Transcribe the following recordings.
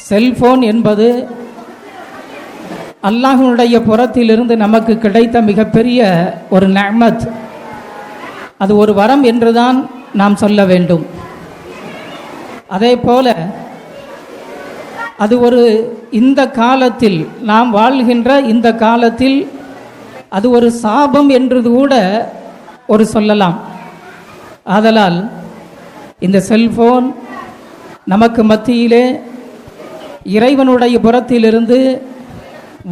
Cellphone என்பது அல்லாஹ்வுடைய புறத்திலிருந்து நமக்கு கிடைத்த மிகப்பெரிய ஒரு நிஅமத். அது ஒரு வரம் என்றுதான் நாம் சொல்ல வேண்டும். அதே போல அது ஒரு இந்த காலத்தில் நாம் வாழ்கின்ற இந்த காலத்தில் அது ஒரு சாபம் என்று கூட ஒரு சொல்லலாம். ஆதலால் இந்த செல்போன் நமக்கு மத்தியிலே இறைவனுடைய புறத்திலிருந்து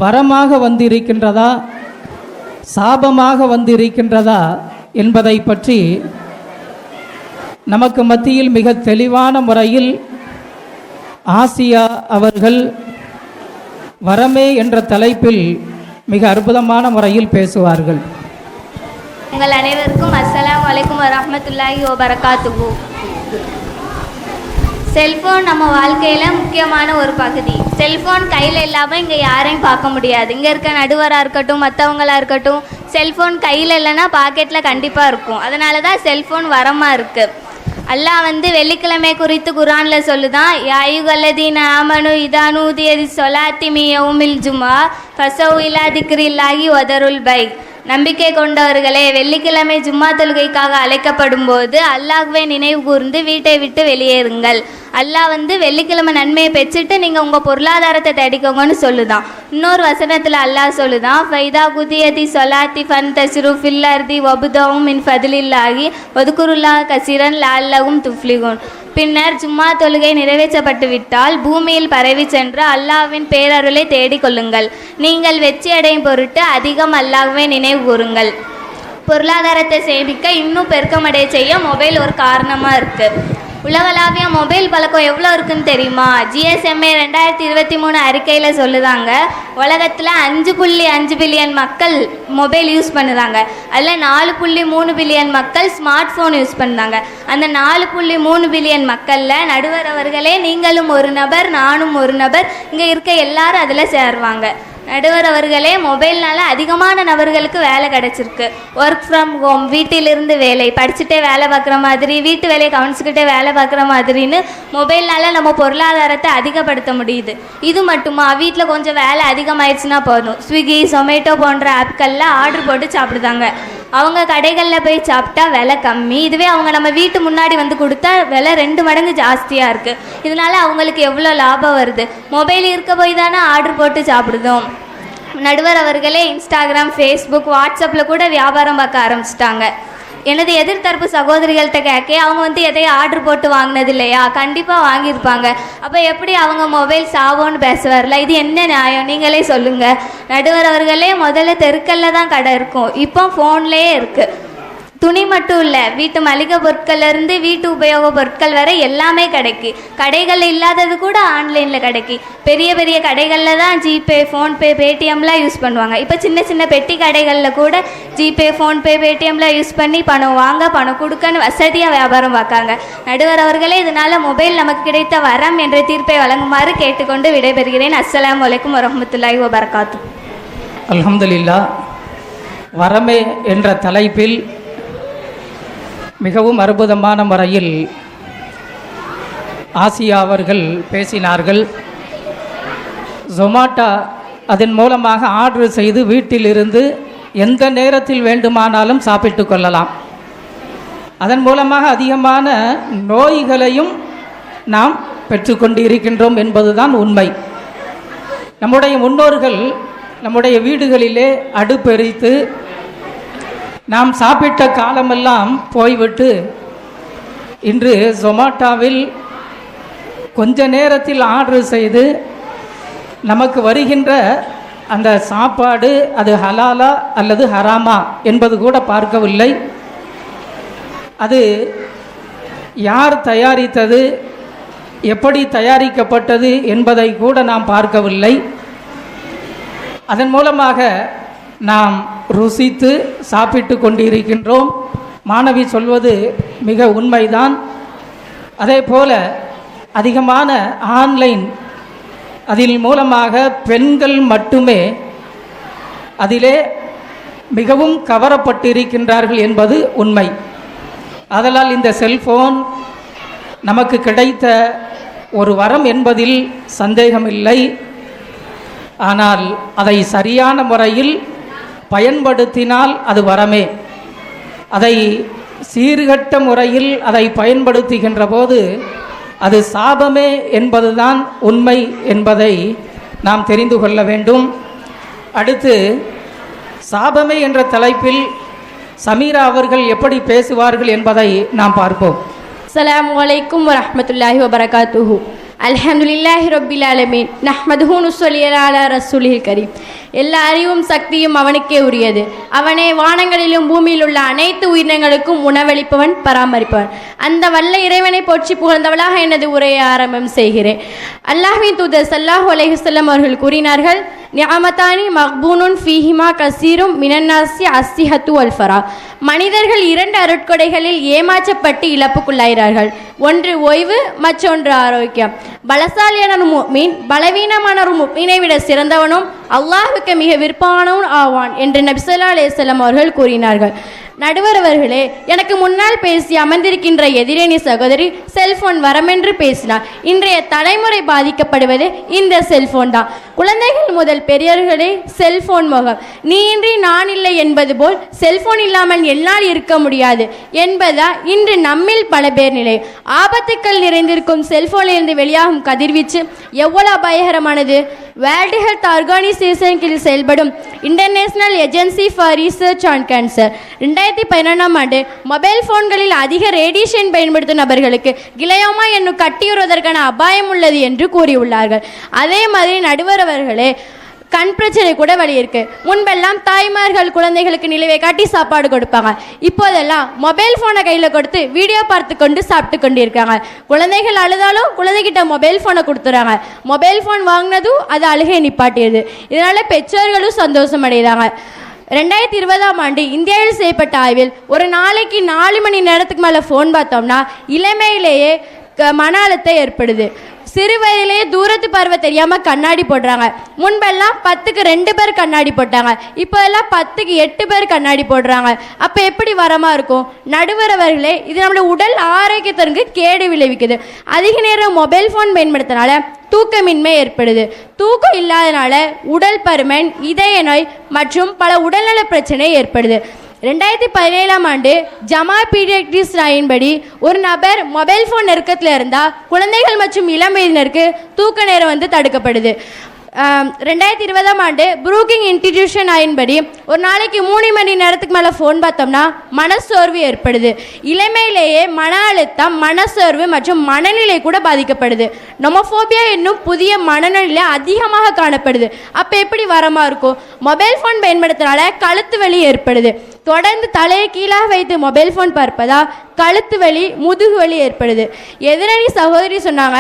வரமாக வந்திருக்கின்றதா சாபமாக வந்திருக்கின்றதா என்பதை பற்றி நமக்கு மத்தியில் மிக தெளிவான முறையில் ஆசியா அவர்கள் வரமே என்ற தலைப்பில் மிக அற்புதமான முறையில் பேசுவார்கள். உங்கள் அனைவருக்கும் அஸ்ஸலாமு அலைக்கும் வரஹ்மத்துல்லாஹி வபரகாத்துஹு. செல்ஃபோன் நம்ம வாழ்க்கையில் முக்கியமான ஒரு பகுதி. செல்ஃபோன் கையில் இல்லாமல் இங்கே யாரையும் பார்க்க முடியாது. இங்கே இருக்க நடுவராக இருக்கட்டும், மற்றவங்களாக இருக்கட்டும், செல்ஃபோன் கையில் இல்லைன்னா பாக்கெட்டில் கண்டிப்பாக இருக்கும். அதனால தான் செல்ஃபோன் வரமாக இருக்குது. அல்லாஹ் வெள்ளிக்கிழமை குறித்து குர்ஆனில் சொல்லுதான், யா அய்யுஹல்லதீன ஆமனு இதா நூதிய லிஸ்ஸலாத்தி மின் யௌமில் ஜும்ஆ ஃபஸவ் இலா திக்ரில்லாஹி வதருல் பை. நம்பிக்கை கொண்டவர்களே, வெள்ளிக்கிழமை ஜும்மா தொழுகைக்காக அழைக்கப்படும் போது அல்லாஹ்வை நினைவு கூர்ந்து வீட்டை விட்டு வெளியேறுங்கள். அல்லாஹ் வெள்ளிக்கிழமை நன்மையை பெற்றுட்டு நீங்கள் உங்கள் பொருளாதாரத்தை தேடிக்கோங்கன்னு சொல்லுதான். இன்னொரு வசனத்தில் அல்லாஹ் சொல்லுதான், ஃபைதா குதியதி சொலாத்தி ஃபன் தஸ்ரு ஃபில் அர்தி வபுதவும் மின் ஃபதிலில்லாஹி வதுகுருல்லாஹ் கசீரன் லஅல்லஹும் துஃப்லிஹூன். பின்னர் ஜும்மா தொழுகை நிறைவேற்றப்பட்டு விட்டால் பூமியில் பரவி சென்று அல்லாஹ்வின் பேரருளை தேடிக்கொள்ளுங்கள். நீங்கள் வெற்றியடையும் பொருட்டு அதிகம் அல்லாஹ்வை நினைவு கூறுங்கள். பொருளாதாரத்தை சேமிக்க இன்னும் பெருக்கமடைய செய்ய மொபைல் ஒரு காரணமாக இருக்குது. உலகளாவிய மொபைல் பழக்கம் எவ்வளோ இருக்குன்னு தெரியுமா? GSMA 2023 அறிக்கையில் சொல்லுதாங்க, உலகத்தில் 5.5 பில்லியன் மக்கள் மொபைல் யூஸ் பண்ணுறாங்க. அதில் 4.3 பில்லியன் மக்கள் ஸ்மார்ட் ஃபோன் யூஸ் பண்ணுறாங்க. அந்த 4.3 பில்லியன் மக்களில் நடுவர் அவர்களே, நீங்களும் ஒரு நபர், நானும் ஒரு நபர், இங்கே இருக்க எல்லாரும் அதில் சேருவாங்க. நடுவர் அவர்களே, மொபைல்னால அதிகமான நபர்களுக்கு வேலை கிடச்சிருக்கு. ஒர்க் ஃப்ரம் ஹோம், வீட்டிலிருந்து வேலை, படிச்சுட்டே வேலை பார்க்குற மாதிரி, வீட்டு வேலையை கவனிச்சுக்கிட்டே வேலை பார்க்குற மாதிரின்னு மொபைல்னால நம்ம பொருளாதாரத்தை அதிகப்படுத்த முடியுது. இது மட்டுமா, வீட்டில் கொஞ்சம் வேலை அதிகமாயிடுச்சுன்னா போதும், ஸ்விக்கி, சொமேட்டோ போன்ற ஆப்களில் ஆர்டர் போட்டு சாப்பிடுதாங்க. அவங்க கடைகளில் போய் சாப்பிட்டா விலை கம்மி. இதுவே அவங்க நம்ம வீட்டு முன்னாடி கொடுத்தா விலை 2 மடங்கு ஜாஸ்தியாக இருக்குது. இதனால அவங்களுக்கு எவ்வளோ லாபம் வருது? மொபைல் இருக்க போய் தானே ஆர்டர் போட்டு சாப்பிடுதோம். நடுவர் அவர்களே, இன்ஸ்டாகிராம், ஃபேஸ்புக், வாட்ஸ்அப்பில் கூட வியாபாரம் பார்க்க ஆரம்பிச்சிட்டாங்க. எனது எதிர்த்தரப்பு சகோதரிகள்கிட்ட கேட்க, அவங்க எதையும் ஆர்டர் போட்டு வாங்கினது இல்லையா? கண்டிப்பாக வாங்கியிருப்பாங்க. அப்போ எப்படி அவங்க மொபைல் சாவோன்னு பேசுவார்ல? இது என்ன நியாயம்? நீங்களே சொல்லுங்கள். நடுவர் அவர்களே, முதல்ல தெருக்கல்ல தான் கடை இருக்கும், இப்போ ஃபோன்லேயே இருக்குது. துணி மட்டும் இல்லை, வீட்டு மளிகை பொருட்கள்லேருந்து வீட்டு உபயோக பொருட்கள் வரை எல்லாமே கிடைக்கி. கடைகளில் இல்லாதது கூட ஆன்லைனில் கிடைக்கி. பெரிய பெரிய கடைகளில் தான் ஜிபே, ஃபோன்பே, பேடிஎம்லாம் யூஸ் பண்ணுவாங்க. இப்போ சின்ன சின்ன பெட்டி கடைகளில் கூட ஜிபே, ஃபோன்பே, பேடிஎம்லாம் யூஸ் பண்ணி பணம் வாங்க, பணம் கொடுக்கன்னு வசதியாக வியாபாரம் பார்க்காங்க. நடுவர் அவர்களே, இதனால் மொபைல் நமக்கு கிடைத்த வரம் என்ற தீர்ப்பை வழங்குமாறு கேட்டுக்கொண்டு விடைபெறுகிறேன். அஸ்ஸலாமு அலைக்கும் வரஹ்மத்துல்லாஹி வபரகாத்துஹு. அல்ஹம்துலில்லாஹ். வரமே என்ற தலைப்பில் மிகவும் அற்புதமான முறையில் ஆசியா அவர்கள் பேசினார்கள். ஜொமாட்டோ அதன் மூலமாக ஆர்டர் செய்து வீட்டிலிருந்து எந்த நேரத்தில் வேண்டுமானாலும் சாப்பிட்டு கொள்ளலாம். அதன் மூலமாக அதிகமான நோய்களையும் நாம் பெற்றுக்கொண்டு இருக்கின்றோம் என்பதுதான் உண்மை. நம்முடைய முன்னோர்கள் நம்முடைய வீடுகளிலே அடுப்பெரித்து நாம் சாப்பிட்ட காலமெல்லாம் போய்விட்டு இன்று ஜொமாட்டோவில் கொஞ்ச நேரத்தில் ஆர்டர் செய்து நமக்கு வருகின்ற அந்த சாப்பாடு அது ஹலாலா அல்லது ஹராமா என்பது கூட பார்க்கவில்லை. அது யார் தயாரித்தது, எப்படி தயாரிக்கப்பட்டது என்பதை கூட நாம் பார்க்கவில்லை. அதன் மூலமாக நாம் ருசித்து சாப்பிட்டு கொண்டிருக்கின்றோம். மாணவி சொல்வது மிக உண்மைதான். அதே போல அதிகமான ஆன்லைன் அதில் மூலமாக பெண்கள் மட்டுமே அதிலே மிகவும் கவரப்பட்டிருக்கின்றார்கள் என்பது உண்மை. ஆதலால் இந்த செல்போன் நமக்கு கிடைத்த ஒரு வரம் என்பதில் சந்தேகமில்லை. ஆனால் அதை சரியான முறையில் பயன்படுத்தினால் அது வரமே. அதை சீர்கட்ட முறையில் அதை பயன்படுத்துகின்ற போது அது சாபமே என்பதுதான் உண்மை என்பதை நாம் தெரிந்து கொள்ள வேண்டும். அடுத்து, சாபமே என்ற தலைப்பில் சமீரா அவர்கள் எப்படி பேசுவார்கள் என்பதை நாம் பார்ப்போம். அஸ்ஸலாமு அலைக்கும் வரஹ்மத்துல்லாஹி வபரகாத்துஹு. அல்ஹம்துலில்லாஹி ரப்பில் ஆலமீன். நஹ்மதுஹு நுஸ்ஸலி அலா ரசூலில் கரீம். எல்லா அறிவும் சக்தியும் அவனுக்கே உரியது. அவனே வானங்களிலும் பூமியில் உள்ள அனைத்து உயிரினங்களுக்கும் உணவளிப்பவன், பராமரிப்பவன். அந்த வல்ல இறைவனை போற்றி புகழ்ந்தவளாக எனது உரையை ஆரம்பம் செய்கிறேன். அல்லாஹ்வின் தூதர் ஸல்லல்லாஹு அலைஹி வஸல்லம் அவர்கள் கூறினார்கள், நிஅமதானி மக்பூனுன் ஃபீஹிமா கஸீரும் மினன்னாசி அஸ்ஸிஹத்து வல் ஃபரா. மனிதர்கள் 2 அருட்கொடைகளில் ஏமாற்றப்பட்டு இழப்புக்குள்ளாகிறார்கள். ஒன்று ஓய்வு, மற்றொன்று ஆரோக்கியம். பலசாலியான ஒரு முஃமின் பலவீனமான ஒரு முஃமினை விட சிறந்தவனும் அல்லாஹ்வுக்கு மிக விருப்பமானவன் ஆவான் என்று நபி ஸல்லல்லாஹு அலைஹி வஸல்லம் அவர்கள் கூறினார்கள். நடுவர் அவர்களே, எனக்கு முன்னால் பேசி அமர்ந்திருக்கின்ற எதிரணி சகோதரி செல்போன் வரமென்று பேசினார். இன்றைய தலைமுறை பாதிக்கப்படுவது இந்த செல்போன் தான். குழந்தைகள் முதல் பெரியவர்களே செல்போன் முகம். நீ இன்றி நான் இல்லை என்பது போல் செல்போன் இல்லாமல் என்னால் இருக்க முடியாது என்பதா இன்று நம்மில் பல பேர் நிலை. ஆபத்துக்கள் நிறைந்திருக்கும் செல்போனிலிருந்து வெளியாகும் கதிர்வீச்சு எவ்வளவு அபாயகரமானது. வேர்ல்டு ஹெல்த் ஆர்கனைசேஷன் கீழ் செயல்படும் international agency for research on cancer 2011ஆம் ஆண்டு மொபைல் போன்களில் அதிக ரேடியேஷன் பயன்படுத்தும் நபர்களுக்கு கிளையோமா என்னும் கட்டியுறுவதற்கான அபாயம் உள்ளது என்று கூறியுள்ளார்கள். அதே மாதிரி நடுவர் அவர்களே, கண் பிரச்சனை கூட வழி இருக்கு. முன்பெல்லாம் தாய்மார்கள் குழந்தைகளுக்கு நிலவை காட்டி சாப்பாடு கொடுப்பாங்க. இப்போதெல்லாம் மொபைல் போனை கையில் கொடுத்து வீடியோ பார்த்து கொண்டு சாப்பிட்டு கொண்டு இருக்காங்க. குழந்தைகள் அழுதாலும் குழந்தைகிட்ட மொபைல் போனை கொடுத்துறாங்க. மொபைல் போன் வாங்கினதும் அது அழுகை நிப்பாட்டியது. இதனால பெற்றோர்களும் சந்தோஷம் அடைகிறாங்க. 2020ஆம் ஆண்டு இந்தியாவில் செய்யப்பட்ட ஆய்வில் ஒரு நாளைக்கு 4 மணி நேரத்துக்கு மேலே ஃபோன் பார்த்தோம்னா இளமையிலேயே மன அழுத்தம் ஏற்படுது. சிறு வயதிலேயே தூரத்து பார்வை தெரியாமல் கண்ணாடி போடுறாங்க. முன்பெல்லாம் 10க்கு 2 பேர் கண்ணாடி போட்டாங்க. இப்போ எல்லாம் 10க்கு 8 பேர் கண்ணாடி போடுறாங்க. அப்போ எப்படி வரமாக இருக்கும்? நடுவர் அவர்களே, இது நம்மளோட உடல் ஆரோக்கியத்திற்கு கேடு விளைவிக்குது. அதிக நேரம் மொபைல் ஃபோன் பயன்படுத்தினால தூக்கமின்மை ஏற்படுது. தூக்கம் இல்லாதனால உடல் பருமன், இதய நோய் மற்றும் பல உடல்நல பிரச்சனை ஏற்படுது. 2017ஆம் ஆண்டு ஜமா பீடியாட்ரிக்ஸ் ஆய்வின்படி ஒரு நபர் மொபைல் ஃபோன் நெருக்கத்தில் இருந்தால் குழந்தைகள் மற்றும் இளம் வயதினருக்கு தூக்க நேரம் தடுக்கப்படுது. 2020ஆம் ஆண்டு புரூக்கிங் இன்ஸ்டிடியூஷன் ஆய்வின்படி ஒரு நாளைக்கு 3 மணி நேரத்துக்கு மேலே ஃபோன் பார்த்தோம்னா மனசோர்வு ஏற்படுது. இளமையிலேயே மன அழுத்தம், மனசோர்வு மற்றும் மனநிலை கூட பாதிக்கப்படுது. நொமோஃபோபியா என்னும் புதிய மனநிலை அதிகமாக காணப்படுது. அப்போ எப்படி வரமாக இருக்கும்? மொபைல் ஃபோன் பயன்படுத்துறதுனால கழுத்து வலி ஏற்படுது. தொடர்ந்து தலையை கீழாக வைத்து மொபைல் ஃபோன் பார்ப்பதா கழுத்து வலி, முதுகு வலி ஏற்படுது. எதிரணி சகோதரி சொன்னாங்க,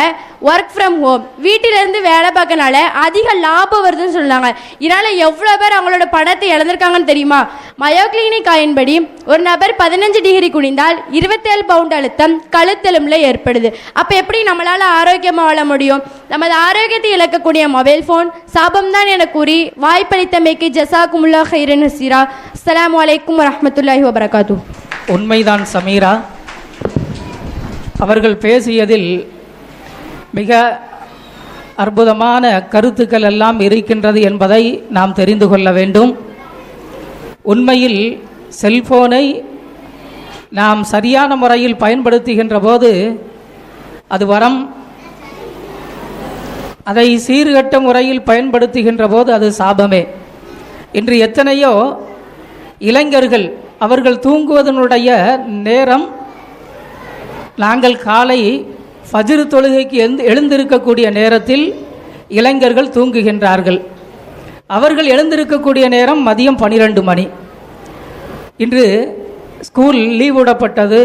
ஒர்க் ஃப்ரம் ஹோம், வீட்டிலேருந்து வேலை பார்க்கனால அதிக லாபம் வருதுன்னு சொன்னாங்க. இதனால் எவ்வளோ பேர் அவங்களோட பணத்தை இழந்திருக்காங்கன்னு தெரியுமா? மயோ கிளினிக் ஆய்வின்படி ஒரு நபர் 15 டிகிரி குனிந்தால் 27 பவுண்ட் அழுத்தம் கழுத்தெலும்புல ஏற்படுது. அப்போ எப்படி நம்மளால் ஆரோக்கியமாக வாழ முடியும்? நமது ஆரோக்கியத்தை இழக்கக்கூடிய மொபைல் ஃபோன் சாபம்தான் என கூறி வாய்ப்பளித்தமைக்கு ஜஸாக்குமுல்லாஹ் ஹைரன் ஹசீரா. அஸ்ஸலாமு அலைக்கும் வரஹ்மத்துல்லாஹி வபரகாத்துஹு. உண்மைதான் சமீரா, அவர்கள் பேசியதில் மிக அற்புதமான கருத்துக்கள் எல்லாம் இருக்கின்றது என்பதை நாம் தெரிந்து கொள்ள வேண்டும். உண்மையில் செல்போனை நாம் சரியான முறையில் பயன்படுத்துகின்ற போது அது வரம், அதை சீர்கட்ட முறையில் பயன்படுத்துகின்ற போது அது சாபமே. இன்று எத்தனையோ இளைஞர்கள் அவர்கள் தூங்குவதனுடைய நேரம், நாங்கள் காலை ஃபஜ்ர் தொழுகைக்கு எழுந்திருக்கக்கூடிய நேரத்தில் இளைஞர்கள் தூங்குகின்றார்கள். அவர்கள் எழுந்திருக்கக்கூடிய நேரம் மதியம் 12 மணி. இன்று ஸ்கூல் லீவ் விடப்பட்டது.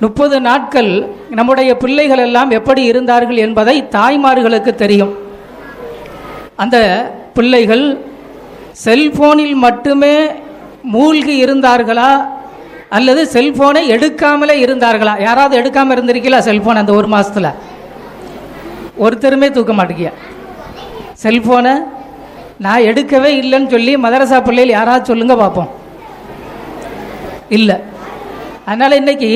30 நாட்கள் நம்முடைய பிள்ளைகள் எல்லாம் எப்படி இருந்தார்கள் என்பதை தாய்மார்களுக்கு தெரியும். அந்த பிள்ளைகள் செல்போனில் மட்டுமே மூழ்கி இருந்தார்களா அல்லது செல்போனை எடுக்காமலே இருந்தார்களா? யாராவது எடுக்காமல் இருந்திருக்கீங்களா செல்போன்? அந்த 1 மாதத்தில் ஒருத்தருமே தூக்க மாட்டேங்கிய செல்போனை. நான் எடுக்கவே இல்லைன்னு சொல்லி மதரசா பிள்ளைகள் யாராவது சொல்லுங்க பார்ப்போம். இல்லை. அதனால் இன்றைக்கி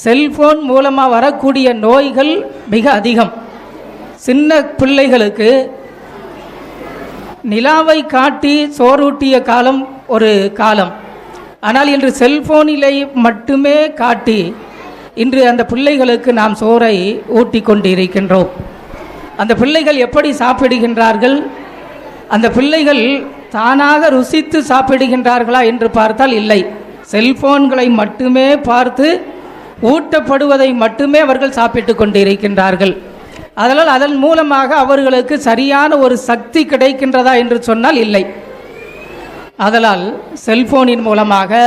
செல்போன் மூலமாக வரக்கூடிய நோய்கள் மிக அதிகம். சின்ன பிள்ளைகளுக்கு நிலாவை காட்டி சோறூட்டிய காலம் ஒரு காலம். ஆனால் இன்று செல்போனிலே மட்டுமே காட்டி இன்று அந்த பிள்ளைகளுக்கு நாம் சோறை ஊட்டி கொண்டிருக்கின்றோம். அந்த பிள்ளைகள் எப்படி சாப்பிடுகின்றார்கள்? அந்த பிள்ளைகள் தானாக ருசித்து சாப்பிடுகின்றார்களா என்று பார்த்தால் இல்லை. செல்போன்களை மட்டுமே பார்த்து ஊட்டப்படுவதை மட்டுமே அவர்கள் சாப்பிட்டு கொண்டிருக்கின்றார்கள். அதனால் அதன் மூலமாக அவர்களுக்கு சரியான ஒரு சக்தி கிடைக்கின்றதா என்று சொன்னால் இல்லை. அதனால் செல்போனின் மூலமாக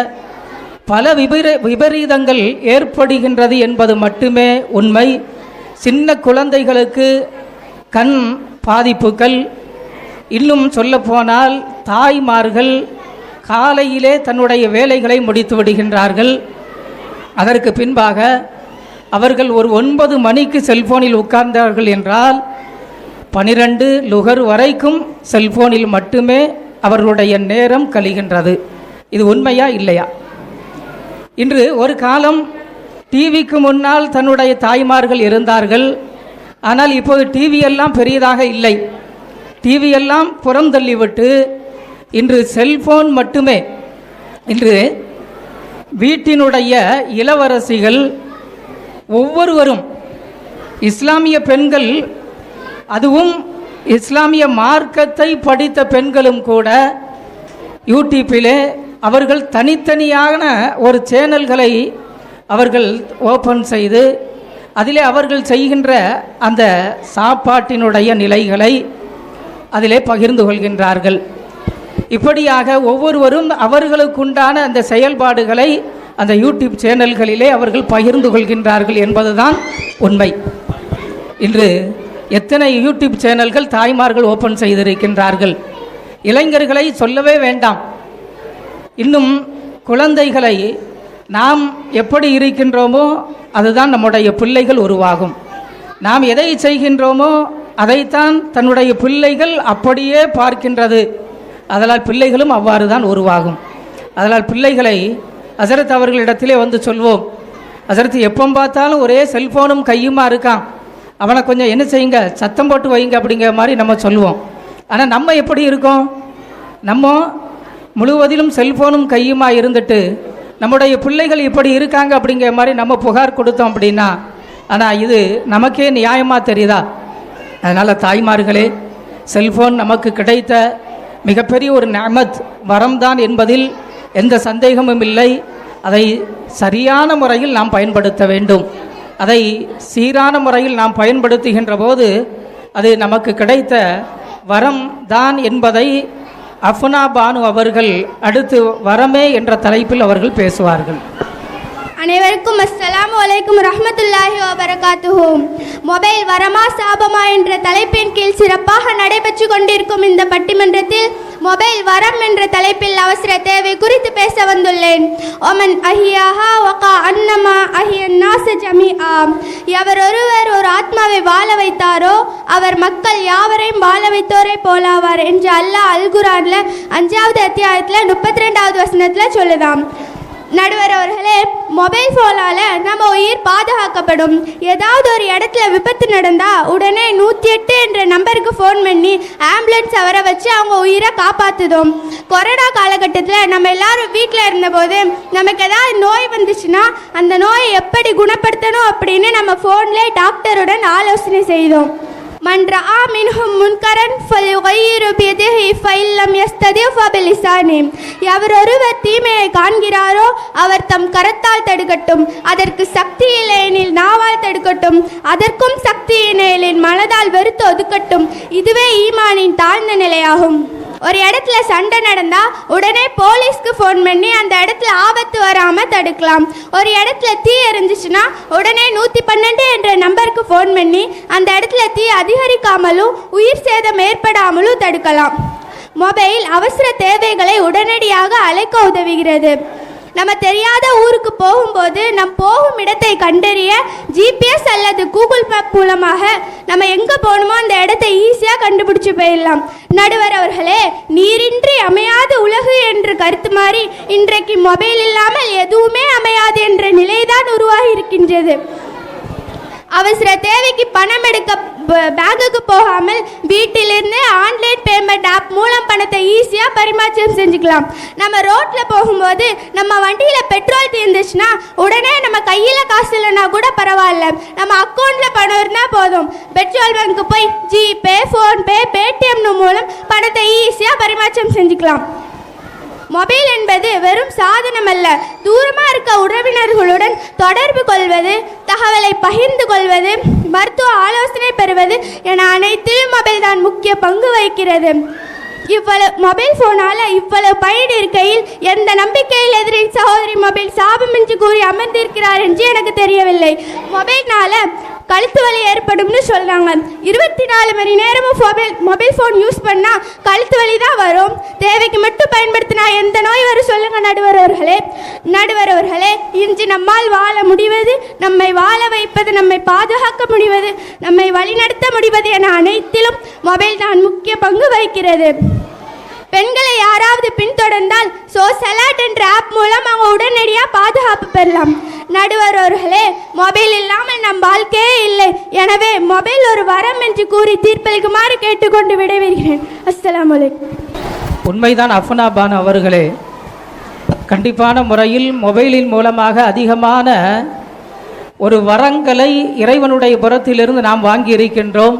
பல விபரீதங்கள் ஏற்படுகின்றது என்பது மட்டுமே உண்மை. சின்ன குழந்தைகளுக்கு கண் பாதிப்புகள், இன்னும் சொல்லப்போனால் தாய்மார்கள் காலையிலே தன்னுடைய வேலைகளை முடித்து விடுகின்றார்கள். அதற்கு பின்பாக அவர்கள் ஒரு 9 மணிக்கு செல்போனில் உட்கார்ந்தார்கள் என்றால் 12 லுகர் வரைக்கும் செல்போனில் மட்டுமே அவர்களுடைய நேரம் கழிகின்றது. இது உண்மையா இல்லையா? இன்று ஒரு காலம் டிவிக்கு முன்னால் தன்னுடைய தாய்மார்கள் இருந்தார்கள். ஆனால் இப்போது டிவி எல்லாம் பெரியதாக இல்லை. டிவி எல்லாம் புறம் தள்ளிவிட்டு இன்று செல்போன் மட்டுமே. இன்று வீட்டினுடைய இளவரசிகள் ஒவ்வொருவரும், இஸ்லாமிய பெண்கள், அதுவும் இஸ்லாமிய மார்க்கத்தை படித்த பெண்களும் கூட யூடியூப்பிலே அவர்கள் தனித்தனியான ஒரு சேனல்களை அவர்கள் ஓப்பன் செய்து அதிலே அவர்கள் செய்கின்ற அந்த சாப்பாட்டினுடைய நிலைகளை அதிலே பகிர்ந்து கொள்கின்றார்கள். இப்படியாக ஒவ்வொருவரும் அவர்களுக்குண்டான அந்த செயல்பாடுகளை அந்த யூடியூப் சேனல்களிலே அவர்கள் பகிர்ந்து கொள்கின்றார்கள் என்பதுதான் உண்மை. இன்று எத்தனை யூடியூப் சேனல்கள் தாய்மார்கள் ஓப்பன் செய்திருக்கின்றார்கள். இளைஞர்களை சொல்லவே வேண்டாம். இன்னும் குழந்தைகளை நாம் எப்படி இருக்கின்றோமோ அதுதான் நம்முடைய பிள்ளைகள் உருவாகும். நாம் எதை செய்கின்றோமோ அதைத்தான் தன்னுடைய பிள்ளைகள் அப்படியே பார்க்கின்றது. அதனால் பிள்ளைகளும் அவ்வாறு தான் உருவாகும். அதனால் பிள்ளைகளை ஹசரத் அவர்களிடத்திலே வந்து சொல்வோம், ஹசரத் எப்போ பார்த்தாலும் ஒரே செல்ஃபோனும் கையுமா இருக்கான், அவனை கொஞ்சம் என்ன செய்யுங்க, சத்தம் போட்டு வைங்க அப்படிங்கிற மாதிரி நம்ம சொல்லுவோம். ஆனால் நம்ம எப்படி இருக்கோம்? நம்ம முழுவதிலும் செல்ஃபோனும் கையுமா இருந்துட்டு நம்முடைய பிள்ளைகள் இப்படி இருக்காங்க அப்படிங்கிற மாதிரி நம்ம புகார் கொடுத்தோம் அப்படின்னா, ஆனால் இது நமக்கே நியாயமாக தெரியுதா? அதனால் தாய்மார்களே, செல்ஃபோன் நமக்கு கிடைத்த மிகப்பெரிய ஒரு நிஅமத், வரம்தான் என்பதில் எந்த சந்தேகமும் இல்லை. அதை சரியான முறையில் நாம் பயன்படுத்த வேண்டும். அதை சீரான முறையில் நாம் பயன்படுத்துகின்ற போது அது நமக்கு கிடைத்த வரம் தான் என்பதை அஃப்னா பானு அவர்கள் அடுத்து வரமே என்ற தலைப்பில் அவர்கள் பேசுவார்கள். அனைவருக்கும் அஸ்ஸலாமு அலைக்கும் ரஹ்மத்துல்லாஹி வபரகாத்துஹு. மொபைல் வரமா சாபமா என்ற தலைப்பின் கீழ் சிறப்பாக நடைபெற்று கொண்டிருக்கும் இந்த பட்டிமன்றத்தில் மொபைல் வரம் என்ற தலைப்பில் அவசர தேவை குறித்து பேச வந்துள்ளேன். ஒமன் அஹியாஹா வகா அன்னமா அஹியன் நாஸ ஜமீஆ. எவர் ஒருவர் ஒரு ஆத்மாவை வாழ வைத்தாரோ அவர் மக்கள் யாவரையும் வாழ வைத்தோரை போலாவார் என்று அல்லாஹ் அல்குரான்ல 5வது அத்தியாயத்தில் 32வது வசனத்தில் சொல்லுதாம். நடுவர் அவர்களே, மொபைல் ஃபோனால் நம்ம உயிர் பாதுகாக்கப்படும். ஏதாவது ஒரு இடத்துல விபத்து நடந்தால் உடனே 108 என்ற நம்பருக்கு ஃபோன் பண்ணி ஆம்புலன்ஸ் வர வச்சு அவங்க உயிரை காப்பாற்றுதோம். கொரோனா காலகட்டத்தில் நம்ம எல்லாரும் வீட்டில் இருந்தபோது நமக்கு ஏதாவது நோய் வந்துச்சுன்னா அந்த நோயை எப்படி குணப்படுத்தணும் அப்படின்னு நம்ம ஃபோன்லேயே டாக்டருடன் ஆலோசனை செய்தோம். மன் ரஆ மின்ஹும் முன்கரன் ஃபல்யுகையிரு பியதிஹி ஃபஇல்லம் யஸ்ததி ஃபபிலிசானி. எவர் ஒருவர் தீமையை காண்கிறாரோ அவர் தம் கரத்தால் தடுக்கட்டும், அதற்கு சக்தி இல்லையெனில் நாவால் தடுக்கட்டும், அதற்கும் சக்தி இல்லையெனில் மனதால் வெறுத்து ஒதுக்கட்டும். இதுவே ஈமானின் தாழ்ந்த நிலையாகும். ஒரு இடத்துல சண்டை நடந்தா உடனே போலீஸ்க்கு ஃபோன் பண்ணி அந்த இடத்துல ஆபத்து வராமல் தடுக்கலாம். ஒரு இடத்துல தீ எரிஞ்சிச்சுன்னா உடனே 112 என்ற நம்பருக்கு ஃபோன் பண்ணி அந்த இடத்துல தீ அதிகரிக்காமலும் உயிர் சேதம் ஏற்படாமலும் தடுக்கலாம். மொபைல் அவசர தேவைகளை உடனடியாக அழைக்க உதவுகிறது. நம்ம தெரியாத ஊருக்கு போகும்போது நம் போகும் இடத்தை கண்டறிய ஜிபிஎஸ் அல்லது கூகுள் மேப் மூலமாக நம்ம எங்கே போகணுமோ அந்த இடத்தை ஈஸியாக கண்டுபிடிச்சு போயிடலாம். நடுவர் அவர்களே, நீரின்றி அமையாத உலகு என்று கருத்து மாறி இன்றைக்கு மொபைல் இல்லாமல் எதுவுமே அமையாது என்ற நிலைதான் உருவாகி இருக்கின்றது. அவசர தேவைக்கு பணம் எடுக்க பேங்குக்கு போகாமல் வீட்டிலிருந்து ஆன்லைன் பேமெண்ட் ஆப் மூலம் பணத்தை ஈஸியாக பரிமாற்றம் செஞ்சுக்கலாம். நம்ம ரோட்டில் போகும்போது நம்ம வண்டியில் பெட்ரோல் தீர்ந்துச்சுன்னா உடனே நம்ம கையில் காசு இல்லைன்னா கூட பரவாயில்ல, நம்ம அக்கௌண்ட்டில் பணம் இருந்தால் போதும். பெட்ரோல் பங்க்கு போய் ஜிபே, ஃபோன்பே, பேடிஎம் மூலம் பணத்தை ஈஸியாக பரிமாற்றம் செஞ்சுக்கலாம். மொபைல் என்பது வெறும் சாதனம் அல்ல, தூரமாக இருக்க உறவினர்களுடன் தொடர்பு கொள்வது, தகவலை பகிர்ந்து கொள்வது, மருத்துவ ஆலோசனை பெறுவது என அனைத்திலும் மொபைல் தான் முக்கிய பங்கு வகிக்கிறது. இவ்வளவு மொபைல் ஃபோனால் இவ்வளவு பயன் இருக்கையில் எந்த நம்பிக்கையில் எதிரின் சகோதரி மொபைல் சாபமின்றி கூறி அமர்ந்திருக்கிறார் என்று எனக்கு தெரியவில்லை. மொபைல்னால கழுத்து வலி ஏற்படும்னு சொல்கிறாங்க. 24 மணி நேரமும் மொபைல் ஃபோன் யூஸ் பண்ணால் கழுத்து வலி தான் வரும். தேவைக்கு மட்டும் பயன்படுத்தினா எந்த நோய் வரும் சொல்லுங்கள் நடுவர் அவர்களே. இன்று நம்மால் வாழ முடிவது, நம்மை வாழ வைப்பது, நம்மை பாதுகாக்க முடிவது, நம்மை வழிநடத்த முடிவது என அனைத்திலும் மொபைல் தான் முக்கிய பங்கு வகிக்கிறது. பெண்களை யாராவது பின்தொடர்ந்தால் சோசலாட் என்ற ஆப் மூலம் அவங்க உடனடியாக பாதுகாப்பு பெறலாம். நடுவர் அவர்களே, மொபைல் இல்லாமல் நம் வாழ்க்கையே இல்லை. எனவே மொபைல் ஒரு வரம் என்று கூறி தீர்ப்பளிக்குமாறு கேட்டுக்கொண்டு விடைபெறுகிறேன். அஸ்ஸலாமு அலைக்கும். உண்மைதான் அஃப்னாபான் அவர்களே, கண்டிப்பான முறையில் மொபைலின் மூலமாக அதிகமான ஒரு வரங்களை இறைவனுடைய புறத்திலிருந்து நாம் வாங்கி இருக்கின்றோம்.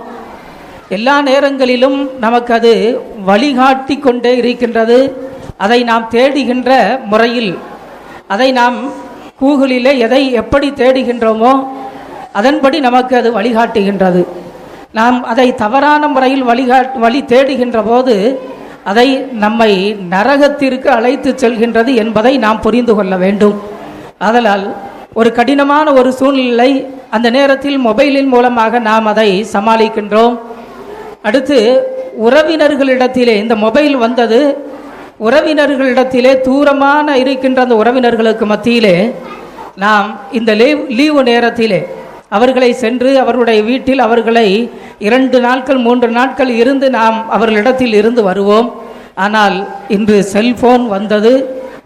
எல்லா நேரங்களிலும் நமக்கு அது வழிகாட்டி கொண்டே இருக்கின்றது. அதை நாம் தேடுகின்ற முறையில், அதை நாம் கூகுளிலே எதை எப்படி தேடுகின்றோமோ அதன்படி நமக்கு அது வழிகாட்டுகின்றது. நாம் அதை தவறான முறையில் வழி தேடுகின்ற போது அதை நம்மை நரகத்திற்கு அழைத்து செல்கின்றது என்பதை நாம் புரிந்து கொள்ள வேண்டும். ஆதலால் ஒரு கடினமான ஒரு சூழ்நிலை அந்த நேரத்தில் மொபைலின் மூலமாக நாம் அதை சமாளிக்கின்றோம். அடுத்து உறவினர்களிடத்திலே இந்த மொபைல் வந்தது, உறவினர்களிடத்திலே தூரமான இருக்கின்ற அந்த உறவினர்களுக்கு மத்தியிலே நாம் இந்த லீவு நேரத்திலே அவர்களை சென்று அவர்களுடைய வீட்டில் அவர்களை 2 நாட்கள் 3 நாட்கள் இருந்து நாம் அவர்களிடத்தில் இருந்து வருவோம். ஆனால் இன்று செல்போன் வந்தது,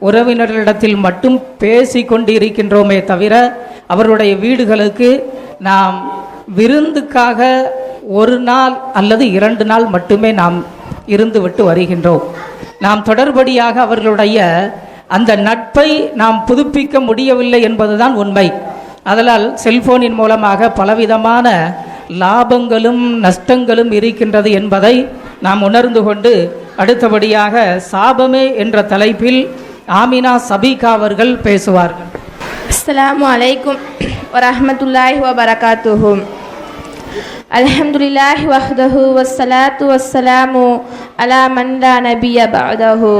உறவினர்களிடத்தில் மட்டும் பேசி கொண்டு இருக்கின்றோமே தவிர அவருடைய வீடுகளுக்கு நாம் விருந்துக்காக 1 நாள் அல்லது 2 நாள் மட்டுமே நாம் இருந்து விட்டு வருகின்றோம். நாம் தொடர்படியாக அவர்களுடைய அந்த நட்பை நாம் புதுப்பிக்க முடியவில்லை என்பதுதான் உண்மை. அதனால் செல்போனின் மூலமாக பலவிதமான லாபங்களும் நஷ்டங்களும் இருக்கின்றது என்பதை நாம் உணர்ந்து கொண்டு அடுத்தபடியாக சாபமே என்ற தலைப்பில் ஆமினா சபீகா அவர்கள் பேசுவார்கள். அஸ்ஸலாமு அலைக்கும் வரஹ்மத்துல்லாஹி வபரகாத்துஹு. அல்ஹம்துலில்லாஹி வஹ்தஹு வஸ்ஸலாத்து வஸ்ஸலாமு அலா மன் லா நபிய பஅதஹு.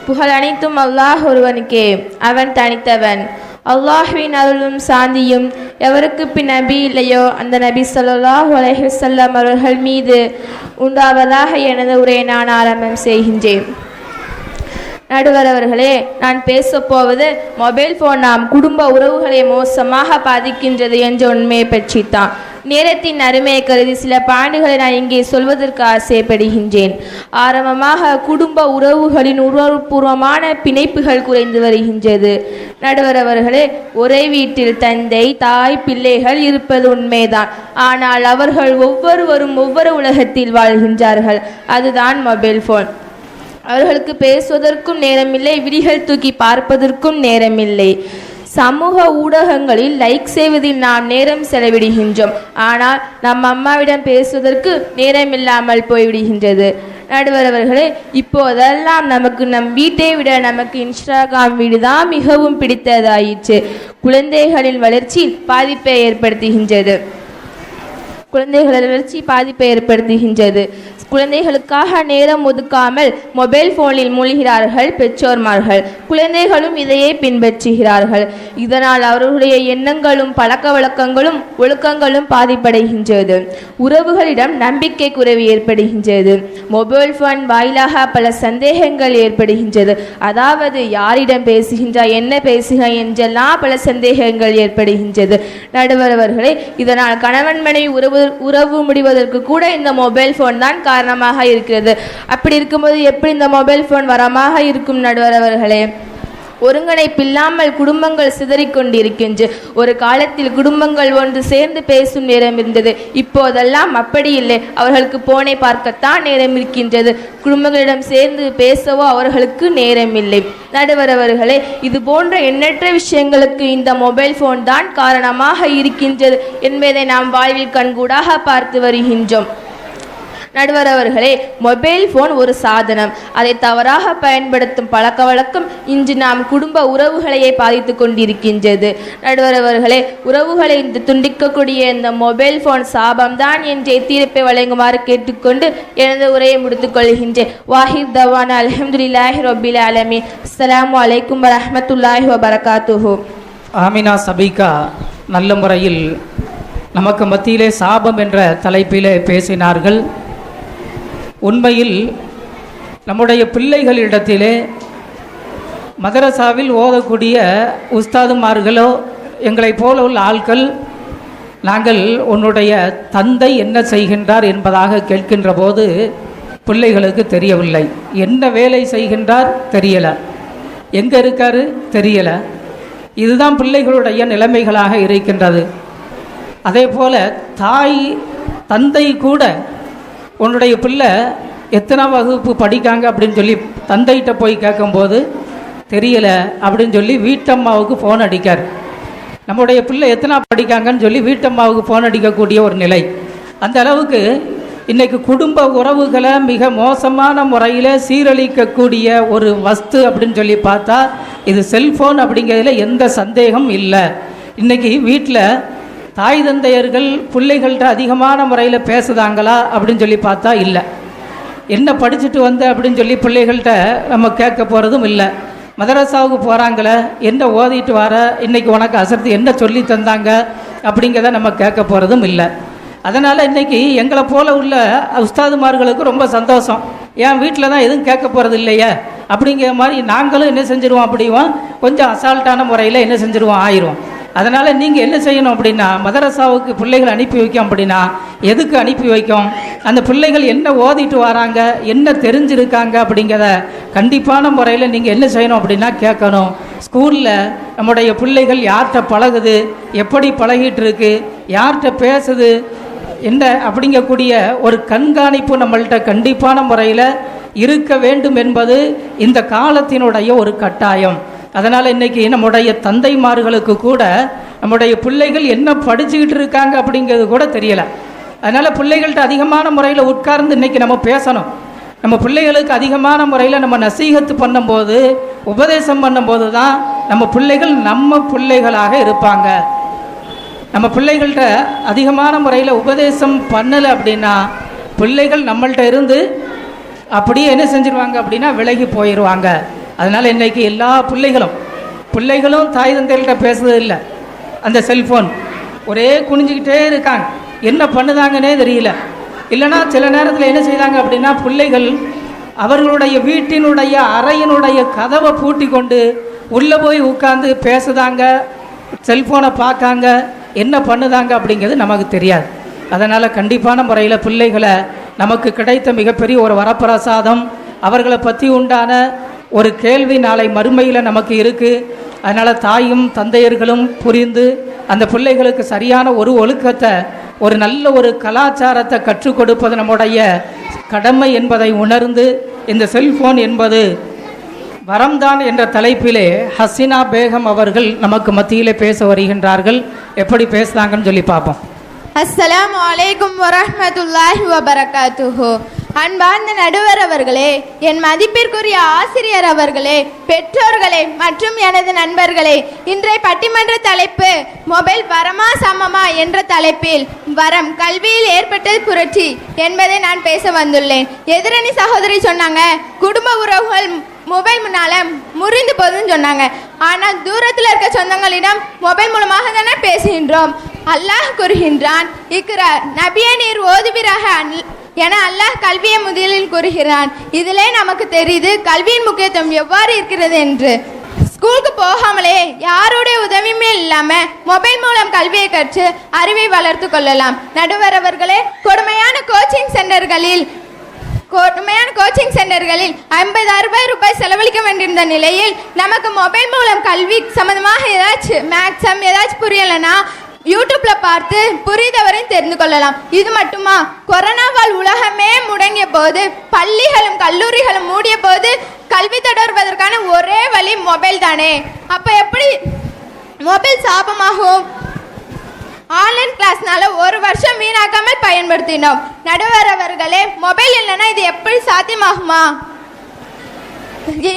புகழ் அனைத்தும் அல்லாஹ் ஒருவனுக்கே, அவன் தனித்தவன். அல்லாஹ்வின் அருளும் சாந்தியும் எவருக்கு பின் நபி இல்லையோ அந்த நபி ஸல்லல்லாஹு அலைஹி வஸல்லம் அவர்கள் மீது உண்டாவதாக எனது உரையை நான் ஆரம்பம் செய்கின்றேன். நடுவர் அவர்களே, நான் பேசப்போவது மொபைல் ஃபோன் நாம் குடும்ப உறவுகளை மோசமாக பாதிக்கின்றது என்ற உண்மையை பற்றித்தான். நேரத்தின் அருமையை கருதி சில பாயிண்டுகளை நான் இங்கே சொல்வதற்கு ஆசைப்படுகின்றேன். ஆரம்பமாக குடும்ப உறவுகளின் உணர்வுபூர்வமான பிணைப்புகள் குறைந்து வருகின்றது. நடுவர் அவர்களே, ஒரே வீட்டில் தந்தை, தாய், பிள்ளைகள் இருப்பது உண்மைதான். ஆனால் அவர்கள் ஒவ்வொருவரும் ஒவ்வொரு உலகத்தில் வாழ்கின்றார்கள். அதுதான் மொபைல் ஃபோன். அவர்களுக்கு பேசுவதற்கும் நேரமில்லை, விடிகள் தூக்கி பார்ப்பதற்கும் நேரமில்லை. சமூக ஊடகங்களில் லைக் செய்வதில் நாம் நேரம் செலவிடுகின்றோம். ஆனால் நம் அம்மாவிடம் பேசுவதற்கு நேரமில்லாமல் போய்விடுகின்றது. நடுவர் அவர்களே, இப்போதெல்லாம் நமக்கு நம் வீட்டை விட நமக்கு இன்ஸ்டாகிராம் வீடு தான் மிகவும் பிடித்ததாயிற்று. குழந்தைகளின் வளர்ச்சியில் பாதிப்பை ஏற்படுத்துகின்றது. குழந்தைகளுக்காக நேரம் ஒதுக்காமல் மொபைல் போனில் மூழ்கிறார்கள் பெற்றோர்மார்கள். குழந்தைகளும் இதையே பின்பற்றுகிறார்கள். இதனால் அவர்களுடைய எண்ணங்களும் பழக்க வழக்கங்களும் ஒழுக்கங்களும் பாதிப்படைகின்றது. உறவுகளிடம் நம்பிக்கை குறைவு ஏற்படுகின்றது. மொபைல் போன் வாயிலாக பல சந்தேகங்கள் ஏற்படுகின்றது. அதாவது யாரிடம் பேசுகின்றார், என்ன பேசுகிறார் என்றெல்லாம் பல சந்தேகங்கள் ஏற்படுகின்றது. நடுவர் அவர்களே, இதனால் கணவன் மனைவி உறவு முடிவதற்கு கூட இந்த மொபைல் போன் தான் காரணமாக இருக்கிறது. அப்படி இருக்கும்போது எப்படி இந்த மொபைல் போன் வரமாக இருக்கும்? நடுவர் அவர்களே, ஒருங்கிணைப்பில்லாமல் குடும்பங்கள் சிதறிக்கொண்டிருக்கின்ற ஒரு காலத்தில் குடும்பங்கள் ஒன்று சேர்ந்து பேசும் நேரம் இருந்தது. இப்போதெல்லாம் அப்படி இல்லை. அவர்களுக்கு போனை பார்க்கத்தான் நேரம் இருக்கின்றது. குடும்பங்களிடம் சேர்ந்து பேசவோ அவர்களுக்கு நேரம் இல்லை. நடுவர் அவர்களே, இது போன்ற எண்ணற்ற விஷயங்களுக்கு இந்த மொபைல் போன் தான் காரணமாக இருக்கின்றது என்பதை நாம் வாழ்வில் கண்கூடாக பார்த்து வருகின்றோம். நடுவர் அவர்களே, மொபைல் போன் ஒரு சாதனம். அதை தவறாக பயன்படுத்தும் பழக்க வழக்கம் இன்று நாம் குடும்ப உறவுகளையே பாதித்து கொண்டிருக்கின்றது. நடுவர் அவர்களே, உறவுகளை துண்டிக்கக்கூடிய இந்த மொபைல் போன் சாபம்தான் என்ற தீர்ப்பை வழங்குமாறு கேட்டுக்கொண்டு எனது உரையை முடித்துக் கொள்கின்றேன். வாஹித் தவான அல்ஹம்துலில்லாஹி ரப்பில் ஆலமீன். அஸ்ஸலாமு அலைக்கும் வரஹ்மத்துல்லாஹி வபரகாத்துஹு. ஆமினா சபீகா நல்ல முறையில் நமக்கு மத்தியிலே சாபம் என்ற தலைப்பிலே பேசினார்கள். உண்மையில் நம்முடைய பிள்ளைகளிடத்திலே மதரசாவில் ஓதக்கூடிய உஸ்தாதுமார்களோ எங்களைப் போல உள்ள ஆட்கள், நாங்கள் உன்னுடைய தந்தை என்ன செய்கின்றார் என்பதாக கேட்கின்ற போது பிள்ளைகளுக்கு தெரியவில்லை. என்ன வேலை செய்கின்றார் தெரியலை, எங்கே இருக்காரு தெரியலை. இதுதான் பிள்ளைகளுடைய நிலைமைகளாக இருக்கின்றது. அதே போல் தாய் தந்தை கூட உன்னுடைய பிள்ளை எத்தனை வகுப்பு படிக்காங்க அப்படின்னு சொல்லி தந்தைகிட்ட போய் கேட்கும்போது தெரியலை அப்படின்னு சொல்லி வீட்டம்மாவுக்கு ஃபோன் அடிக்கார். நம்முடைய பிள்ளை எத்தனை படிக்காங்கன்னு சொல்லி வீட்டம்மாவுக்கு ஃபோன் அடிக்கக்கூடிய ஒரு நிலை. அந்த அளவுக்கு இன்றைக்கு குடும்ப உறவுகளை மிக மோசமான முறையில் சீரழிக்கக்கூடிய ஒரு வஸ்து அப்படின்னு சொல்லி பார்த்தா இது செல்ஃபோன் அப்படிங்கிறதுல எந்த சந்தேகம் இல்லை. இன்றைக்கி வீட்டில் தாய் தந்தையர்கள் பிள்ளைகள்கிட்ட அதிகமான முறையில் பேசுதாங்களா அப்படின்னு சொல்லி பார்த்தா இல்லை. என்ன படிச்சுட்டு வந்த அப்படின்னு சொல்லி பிள்ளைகள்கிட்ட நம்ம கேட்க போகிறதும் இல்லை. மதரசாவுக்கு போகிறாங்களே, என்ன ஓதிட்டு வர, இன்றைக்கி உனக்கு அசர்த்து என்ன சொல்லி தந்தாங்க அப்படிங்கிறத நம்ம கேட்க போகிறதும் இல்லை. அதனால் இன்றைக்கி எங்களை போல் உள்ள உஸ்தாதுமார்களுக்கு ரொம்ப சந்தோஷம். என் வீட்டில் தான் எதுவும் கேட்க போகிறது இல்லையே அப்படிங்கிற மாதிரி நாங்களும் என்ன செஞ்சுருவோம், அப்படிவோம் கொஞ்சம் அசால்ட்டான முறையில் என்ன செஞ்சுருவோம் ஆயிரும். அதனால் நீங்கள் என்ன செய்யணும் அப்படின்னா, மதரசாவுக்கு பிள்ளைகள் அனுப்பி வைக்கும் அப்படின்னா எதுக்கு அனுப்பி வைக்கும், அந்த பிள்ளைகள் என்ன ஓதிட்டு வராங்க, என்ன தெரிஞ்சிருக்காங்க அப்படிங்கிறத கண்டிப்பான முறையில் நீங்கள் என்ன செய்யணும் அப்படின்னா கேட்கணும். ஸ்கூலில் நம்முடைய பிள்ளைகள் யார்கிட்ட பழகுது, எப்படி பழகிட்டு இருக்கு, யார்கிட்ட பேசுது, என்ன அப்படிங்கக்கூடிய ஒரு கண்காணிப்பு நம்மள்கிட்ட கண்டிப்பான முறையில் இருக்க வேண்டும் என்பது இந்த காலத்தினுடைய ஒரு கட்டாயம். அதனால் இன்றைக்கி நம்முடைய தந்தைமார்களுக்கு கூட நம்முடைய பிள்ளைகள் என்ன படிச்சுக்கிட்டு இருக்காங்க அப்படிங்கிறது கூட தெரியலை. அதனால் பிள்ளைகள்கிட்ட அதிகமான முறையில் உட்கார்ந்து இன்றைக்கி நம்ம பேசணும். நம்ம பிள்ளைகளுக்கு அதிகமான முறையில் நம்ம நசீகத்து பண்ணும்போது, உபதேசம் பண்ணும்போது தான் நம்ம பிள்ளைகள் நம்ம பிள்ளைகளாக இருப்பாங்க. நம்ம பிள்ளைகள்கிட்ட அதிகமான முறையில் உபதேசம் பண்ணலை அப்படின்னா பிள்ளைகள் நம்மள்கிட்ட இருந்து அப்படியே என்ன செஞ்சிருவாங்க அப்படின்னா விலகி போயிடுவாங்க. அதனால் இன்றைக்கி எல்லா பிள்ளைகளும் தாய் தந்தைகள்கிட்ட பேசுறது இல்லை. அந்த செல்ஃபோன் ஒரே குனிஞ்சிக்கிட்டே இருக்காங்க, என்ன பண்ணுதாங்கன்னே தெரியல. இல்லைனா சில நேரத்தில் என்ன செய்தாங்க அப்படின்னா பிள்ளைகள் அவர்களுடைய வீட்டினுடைய அறையினுடைய கதவை பூட்டி கொண்டு உள்ளே போய் உட்கார்ந்து பேசுதாங்க, செல்ஃபோனை பார்க்காங்க, என்ன பண்ணுதாங்க அப்படிங்கிறது நமக்கு தெரியாது. அதனால் கண்டிப்பான முறையில் பிள்ளைகளை நமக்கு கிடைத்த மிகப்பெரிய ஒரு வரப்பிரசாதம், அவர்களை பற்றி உண்டான ஒரு கேள்வி நாளை மறுமையில் நமக்கு இருக்குது. அதனால் தாயும் தந்தையர்களும் புரிந்து அந்த பிள்ளைகளுக்கு சரியான ஒரு ஒழுக்கத்தை, ஒரு நல்ல ஒரு கலாச்சாரத்தை கற்றுக் கொடுப்பது நம்முடைய கடமை என்பதை உணர்ந்து இந்த செல்ஃபோன் என்பது வரம்தான் என்ற தலைப்பிலே ஹசினா பேகம் அவர்கள் நமக்கு மத்தியிலே பேச வருகின்றார்கள். எப்படி பேசுகிறாங்கன்னு சொல்லி பார்ப்போம். அஸ்ஸலாமு அலைக்கும் வரஹ்மத்துல்லாஹி வபரகாத்துஹு. அன்பார்ந்த நடுவர் அவர்களே, என் மதிப்பிற்குரிய ஆசிரியர் அவர்களே, பெற்றோர்களே மற்றும் எனது நண்பர்களே, இன்றைய பட்டிமன்ற தலைப்பு மொபைல் வரமா சமமா என்ற தலைப்பில் வரம் கல்வியில் ஏற்பட்ட புரட்சி என்பதை நான் பேச வந்துள்ளேன். எதிரணி சகோதரி சொன்னாங்க, குடும்ப உறவுகள் மொபைல் முன்னால முறிந்து போதுன்னு சொன்னாங்க. ஆனால் தூரத்தில் இருக்க சொந்தங்களிடம் மொபைல் மூலமாக தானே பேசுகின்றோம். அல்லாஹ் கூறுகின்றான், இக்ரா நபியே நீர் ஓதுவீராக என அல்லாஹ் கல்வியை முதலில் கூறுகிறான். இதிலே நமக்கு தெரியுது கல்வியின் முக்கியத்துவம் எவ்வாறு இருக்கிறது என்று. ஸ்கூலுக்கு போகாமலே யாருடைய உதவியுமே இல்லாம மொபைல் மூலம் கல்வியை கற்று அறிவை வளர்த்து கொள்ளலாம். நடுவர் அவர்களே, கொடுமையான கோச்சிங் சென்டர்களில் 50,000 ரூபாய் செலவழிக்க வேண்டியிருந்த நிலையில் நமக்கு மொபைல் மூலம் கல்வி சம்பந்தமாக ஏதாச்சும் மேக்ஸம் ஏதாச்சும் புரியலைன்னா யூடியூப்ல பார்த்து புரிந்தவரையும் தெரிந்து கொள்ளலாம். இது மட்டுமா, கொரோனாவால் உலகமே முடங்கிய போது, பள்ளிகளும் கல்லூரிகளும் மூடிய போது கல்வி தொடர்வதற்கான ஒரே வழி மொபைல் தானே. அப்ப எப்படி மொபைல் சாபமாகும்? ஆன்லைன் கிளாஸ்னால ஒரு வருஷம் வீணாக்காமல் பயன்படுத்தினோம். நடுவர் அவர்களே, மொபைல் இல்லைன்னா இது எப்படி சாத்தியமாகுமா?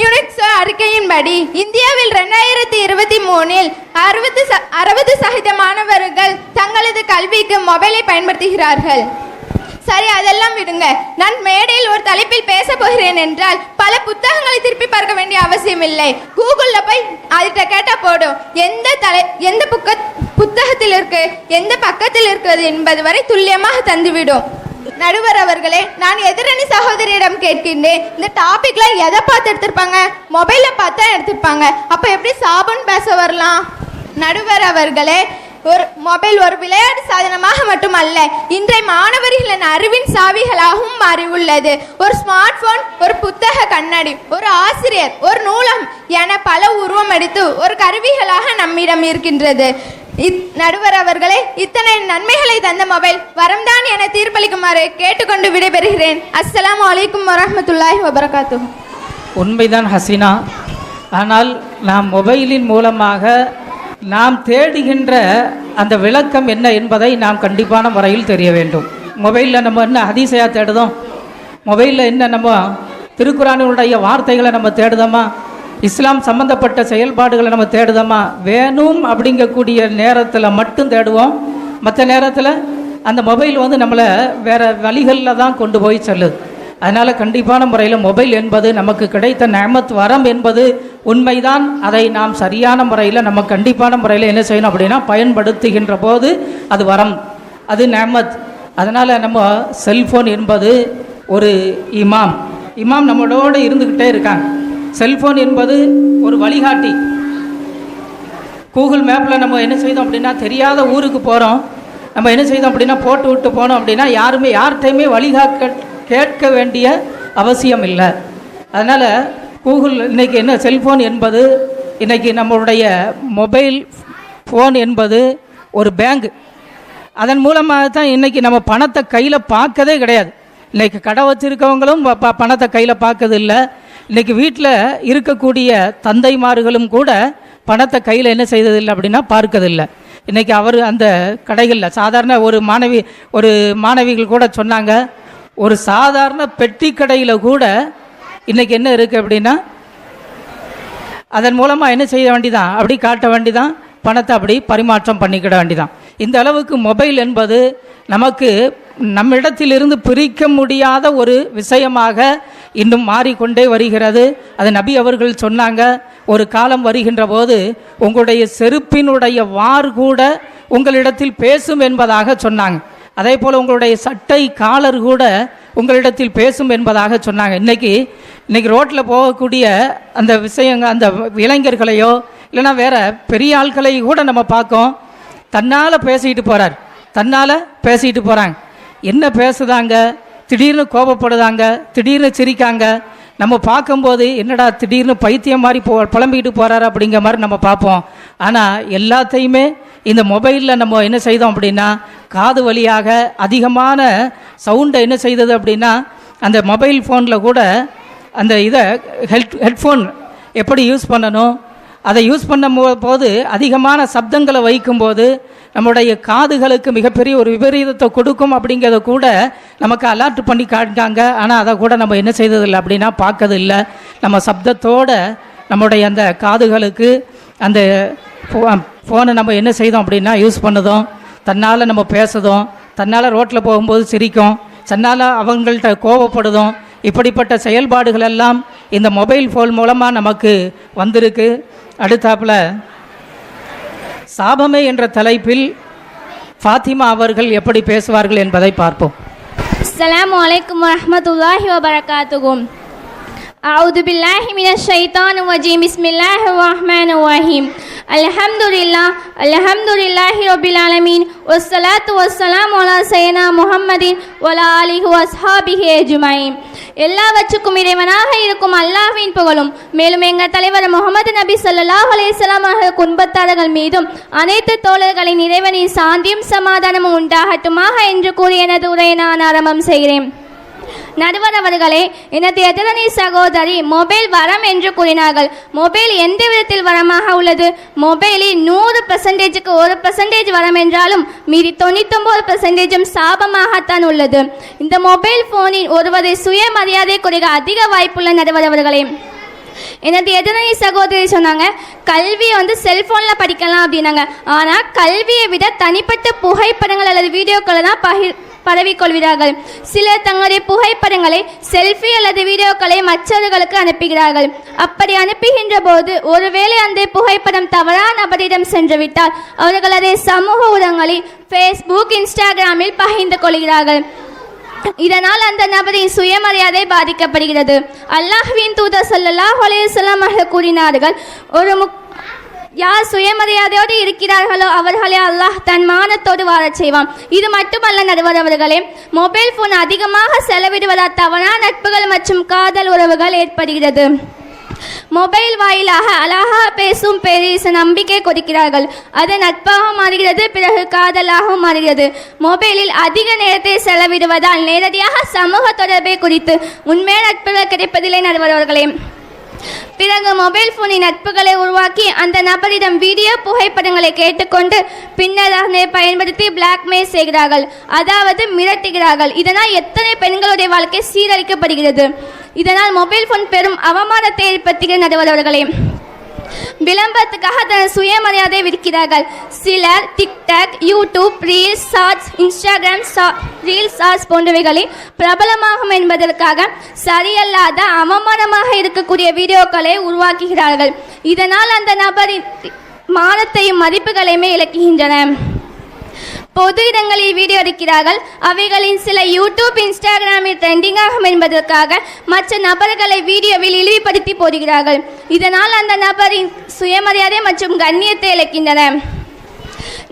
யுனிக்ஸ் அறிக்கையின்படி இந்தியாவில் 2023 60% மாணவர்கள் தங்களது கல்விக்கு மொபைலை பயன்படுத்துகிறார்கள். சரி, அதெல்லாம் விடுங்க. நான் மேடையில் ஒரு தலைப்பில் பேச போகிறேன் என்றால் பல புத்தகங்களை திருப்பி பார்க்க வேண்டிய அவசியம் இல்லை. கூகுள்ல போய் அதிட்ட கேட்டா போடும், எந்த புத்தகத்தில் இருக்கு, எந்த பக்கத்தில் இருக்கிறது என்பது வரை துல்லியமாக தந்துவிடும். நடுவர் அவர்களே, நான் எதிரணி சகோதரியிடம் கேட்கின்றேன், இந்த டாபிக்ல எதை பார்த்து எடுத்திருப்பாங்க? மொபைல பார்த்தா எடுத்திருப்பாங்க. அப்ப எப்படி சாபன் பேச வரலாம்? நடுவர் அவர்களே, ஒரு மொபைல் ஒரு விளையாட்டு சாதனமாக மட்டுமல்ல, இன்றைய மாணவர்களின் அறிவின் சாவிகளாகவும் மாறி உள்ளது. ஒரு ஸ்மார்ட் போன், ஒரு புத்தக கண்ணாடி, ஒரு ஆசிரியர், ஒரு நூலம் என பல உருவம் எடுத்து ஒரு கருவிகளாக நம்மிடம் இருக்கின்றது. நடுவர் அவர்களே, இத்தனை நன்மைகளை தந்த மொபைல் வரம்தான் என தீர்ப்பளிக்குமாறு கேட்டுக்கொண்டு விடைபெறுகிறேன். அஸ்ஸலாமு அலைக்கும் வரஹ்மத்துல்லாஹி வபரகாத்துஹு. உண்மைதான் ஹசீனா. ஆனால் நாம் மொபைலின் மூலமாக நாம் தேடுகின்ற அந்த விளக்கம் என்ன என்பதை நாம் கண்டிப்பான முறையில் தெரிய வேண்டும். மொபைலில் நம்ம என்ன ஹதீஸையாக தேடுதோம்? மொபைலில் என்ன நம்ம திருக்குரானுடைய வார்த்தைகளை நம்ம தேடுதோமா? இஸ்லாம் சம்பந்தப்பட்ட செயல்பாடுகளை நம்ம தேடுதோமா? வேணும் அப்படிங்கக்கூடிய நேரத்தில் மட்டும் தேடுவோம். மற்ற நேரத்தில் அந்த மொபைல் நம்மளை வேறு வழிகளில் தான் கொண்டு போய் செல்லுது. அதனால் கண்டிப்பான முறையில் மொபைல் என்பது நமக்கு கிடைத்த நிஅமத் வரம் என்பது உண்மைதான். அதை நாம் சரியான முறையில் நம்ம கண்டிப்பான முறையில் என்ன செய்யணும் அப்படின்னா பயன்படுத்துகின்ற போது அது வரம், அது நிஅமத். அதனால் நம்ம செல்ஃபோன் என்பது ஒரு இமாம் நம்மளோடு இருந்துக்கிட்டே இருக்காங்க. செல்ஃபோன் என்பது ஒரு வழிகாட்டி. கூகுள் மேப்பில் நம்ம என்ன செய்தோம் அப்படின்னா தெரியாத ஊருக்கு போகிறோம், நம்ம என்ன செய்தோம் அப்படின்னா போட்டு விட்டு போனோம் அப்படின்னா யார்கிட்டையுமே கேட்க வேண்டிய அவசியம் இல்லை. அதனால் கூகுள் இன்றைக்கி என்ன செல்ஃபோன் என்பது இன்றைக்கி நம்மளுடைய மொபைல் ஃபோன் என்பது ஒரு பேங்க். அதன் மூலமாக தான் இன்றைக்கி நம்ம பணத்தை கையில் பார்க்கதே கிடையாது. இன்றைக்கி கடை வச்சுருக்கவங்களும் பணத்தை கையில் பார்க்கறது இல்லை. இன்றைக்கி வீட்டில் இருக்கக்கூடிய தந்தைமார்களும் கூட பணத்தை கையில் என்ன செய்ததில்லை அப்படின்னா பார்க்கறதில்லை. இன்றைக்கி அவர் அந்த கடைகளில் சாதாரண ஒரு மாணவிகள் கூட சொன்னாங்க, ஒரு சாதாரண பெட்டி கடையில் கூட இன்றைக்கி என்ன இருக்குது அப்படின்னா அதன் மூலமாக என்ன செய்ய வேண்டிதான், அப்படி காட்ட வேண்டிதான், பணத்தை அப்படி பரிமாற்றம் பண்ணிக்கிட வேண்டிதான். இந்த அளவுக்கு மொபைல் என்பது நமக்கு நம்மிடத்திலிருந்து பிரிக்க முடியாத ஒரு விஷயமாக இன்னும் மாறிக்கொண்டே வருகிறது. அது நபி அவர்கள் சொன்னாங்க, ஒரு காலம் வருகின்ற போது உங்களுடைய செருப்பினுடைய வார் கூட உங்களிடத்தில் பேசும் என்பதாக சொன்னாங்க. அதே போல் உங்களுடைய சட்டை காலர் கூட உங்களிடத்தில் பேசும் என்பதாக சொன்னாங்க. இன்றைக்கி ரோட்டில் போகக்கூடிய அந்த விஷயங்கள், அந்த இளைஞர்களையோ இல்லைனா வேறு பெரிய ஆட்களை கூட நம்ம பார்க்கோம், தன்னால் பேசிக்கிட்டு போகிறாங்க. என்ன பேசுதாங்க, திடீர்னு கோபப்படுதாங்க, திடீர்னு சிரிக்காங்க. நம்ம பார்க்கும்போது என்னடா திடீர்னு பைத்தியம் மாதிரி புலம்பிக்கிட்டு போகிறாரு அப்படிங்கிற மாதிரி நம்ம பார்ப்போம். ஆனால் எல்லாத்தையுமே இந்த மொபைலில் நம்ம என்ன செய்தோம் அப்படின்னா காது வழியாக அதிகமான சவுண்டை என்ன செய்தது அப்படின்னா அந்த மொபைல் ஃபோனில் கூட அந்த ஹெட்ஃபோன் எப்படி யூஸ் பண்ணணும், அதை யூஸ் பண்ணும் போது அதிகமான சப்தங்களை வைக்கும்போது நம்முடைய காதுகளுக்கு மிகப்பெரிய ஒரு விபரீதத்தை கொடுக்கும் அப்படிங்கிறத கூட நமக்கு அலர்ட் பண்ணி காட்டாங்க. ஆனால் அதை கூட நம்ம என்ன செய்ததில்லை அப்படின்னா பார்க்கறதில்லை. நம்ம சப்தத்தோடு நம்முடைய அந்த காதுகளுக்கு அந்த ஃபோனை நம்ம என்ன செய்தோம் அப்படின்னா யூஸ் பண்ணுதோம். தன்னால் நம்ம பேசுதோம், தன்னால் ரோட்டில் போகும்போது சிரிக்கும், தன்னால் அவங்கள்ட்ட கோபப்படுதோம். இப்படிப்பட்ட செயல்பாடுகள் எல்லாம் இந்த மொபைல் ஃபோன் மூலமாக நமக்கு வந்திருக்கு. அடுத்தாப்பில் சாபமே என்ற தலைப்பில் ஃபாத்திமா அவர்கள் எப்படி பேசுவார்கள் என்பதை பார்ப்போம். அஸ்ஸலாமு அலைக்கும் வரஹ்மத்துல்லாஹி வபரகாத்துஹு. அஊது பில்லாஹி மினஷ் ஷைத்தானிர் ரஜீம். பிஸ்மில்லாஹிர் ரஹ்மானிர் ரஹீம். அல்ஹம்துலில்லாஹி ரப்பில் ஆலமீன். வஸ்ஸலாத்து வஸ்ஸலாமு அலா சய்யினா முஹம்மதின் வலா ஆலிஹி வஸ்ஹாபிஹி அஜ்மஈன். எல்லாவற்றுக்கும் இறைவனாக இருக்கும் அல்லாஹ்வின் புகழும், மேலும் எங்கள் தலைவர் முகமது நபி ஸல்லல்லாஹு அலைஹி வஸல்லம் அவர்கள் குடும்பத்தார்கள் மீதும் அனைத்து தோழர்களின் இறைவனின் சாந்தியும் சமாதானமும் உண்டாகட்டுமாக என்று கூறி எனது உரையை நான் ஆரம்பம் செய்கிறேன். நடுவர் அவர்களே, எனது எதிரணி சகோதரி மொபைல் வரம் என்று கூறினார்கள். மொபைல் எந்த விதத்தில் வரமாக உள்ளது? மொபைலில் 100%க்கு 1% வரம் என்றாலும் மீதி 99% சாபமாகத்தான் உள்ளது. இந்த மொபைல் போனில் ஒருவரை சுயமரியாதை குறைக அதிக வாய்ப்புள்ள நடுவர் அவர்களே. எனது எதிரணி சகோதரி சொன்னாங்க, கல்வியை செல்போனில் படிக்கலாம் அப்படின்னாங்க. ஆனால் கல்வியை விட தனிப்பட்ட புகைப்படங்கள் அல்லது வீடியோக்களை தான் பரவிக்கொள்கிறார்கள். சிலர் தங்களுடைய புகைப்படங்களை செல்ஃபி அல்லது வீடியோக்களை மற்றவர்களுக்கு அனுப்புகிறார்கள். அப்படி அனுப்புகின்ற போது ஒருவேளை அந்த புகைப்படம் தவறான நபரிடம் சென்றுவிட்டால் அவர்கள் அதை சமூக ஊடகங்களில் ஃபேஸ்புக், இன்ஸ்டாகிராமில் பகிர்ந்து கொள்கிறார்கள். இதனால் அந்த நபரின் சுயமரியாதை பாதிக்கப்படுகிறது. அல்லாஹ்வின் தூதர் ஸல்லல்லாஹு அலைஹி வஸல்லம் அவர்கள் கூறினார்கள், யார் சுயமரியாதையோடு இருக்கிறார்களோ அவர்களை அல்லாஹ் தன் மானத்தோடு வாழச் செய்வான். இது மட்டுமல்ல நடுவர் அவர்களே, மொபைல் போன் அதிகமாக செலவிடுவதால் தவறான நட்புகள் மற்றும் காதல் உறவுகள் ஏற்படுகிறது. மொபைல் வாயிலாக அழகா பேசும் பேரிச நம்பிக்கை கொடுக்கிறார்கள். அது நட்பாக மாறுகிறது, பிறகு காதலாகவும் மாறுகிறது. மொபைலில் அதிக நேரத்தை செலவிடுவதால் நேரடியாக சமூக தொடர்பை குறித்து உண்மையான நட்புகள் கிடைப்பதில்லை நடுவர் அவர்களே. பிறகு மொபைல் போனின் நட்புகளை உருவாக்கி அந்த நபரிடம் வீடியோ புகைப்படங்களை கேட்டுக்கொண்டு பின்னர் அதனை பயன்படுத்தி பிளாக்மெயில் செய்கிறார்கள், அதாவது மிரட்டுகிறார்கள். இதனால் எத்தனை பெண்களுடைய வாழ்க்கை சீரழிக்கப்படுகிறது. இதனால் மொபைல் போன் பெரும் அவமானத்தை ஏற்படுத்துகிற நடுவர்களே. விளம்பரத்துக்காக தன் சுயமரியாதை விற்கிறார்கள். சிலர் TikTok, YouTube, reels, shorts, Instagram reels, shorts போன்றவைகளில் பிரபலமாகும் என்பதற்காக சரியல்லாத அவமானமாக இருக்கக்கூடிய வீடியோக்களை உருவாக்குகிறார்கள். இதனால் அந்த நபரின் மானத்தையும் மதிப்புகளையுமே இழக்குகின்றன. பொது இடங்களில் வீடியோ எடுக்கிறார்கள். அவைகளின் சில யூடியூப், இன்ஸ்டாகிராமில் ட்ரெண்டிங் ஆகும் என்பதற்காக மற்ற நபர்களை வீடியோவில் இழிவுபடுத்தி போடுகிறார்கள். இதனால் அந்த நபரின் சுயமரியாதை மற்றும் கண்ணியத்தை இழக்கின்றன.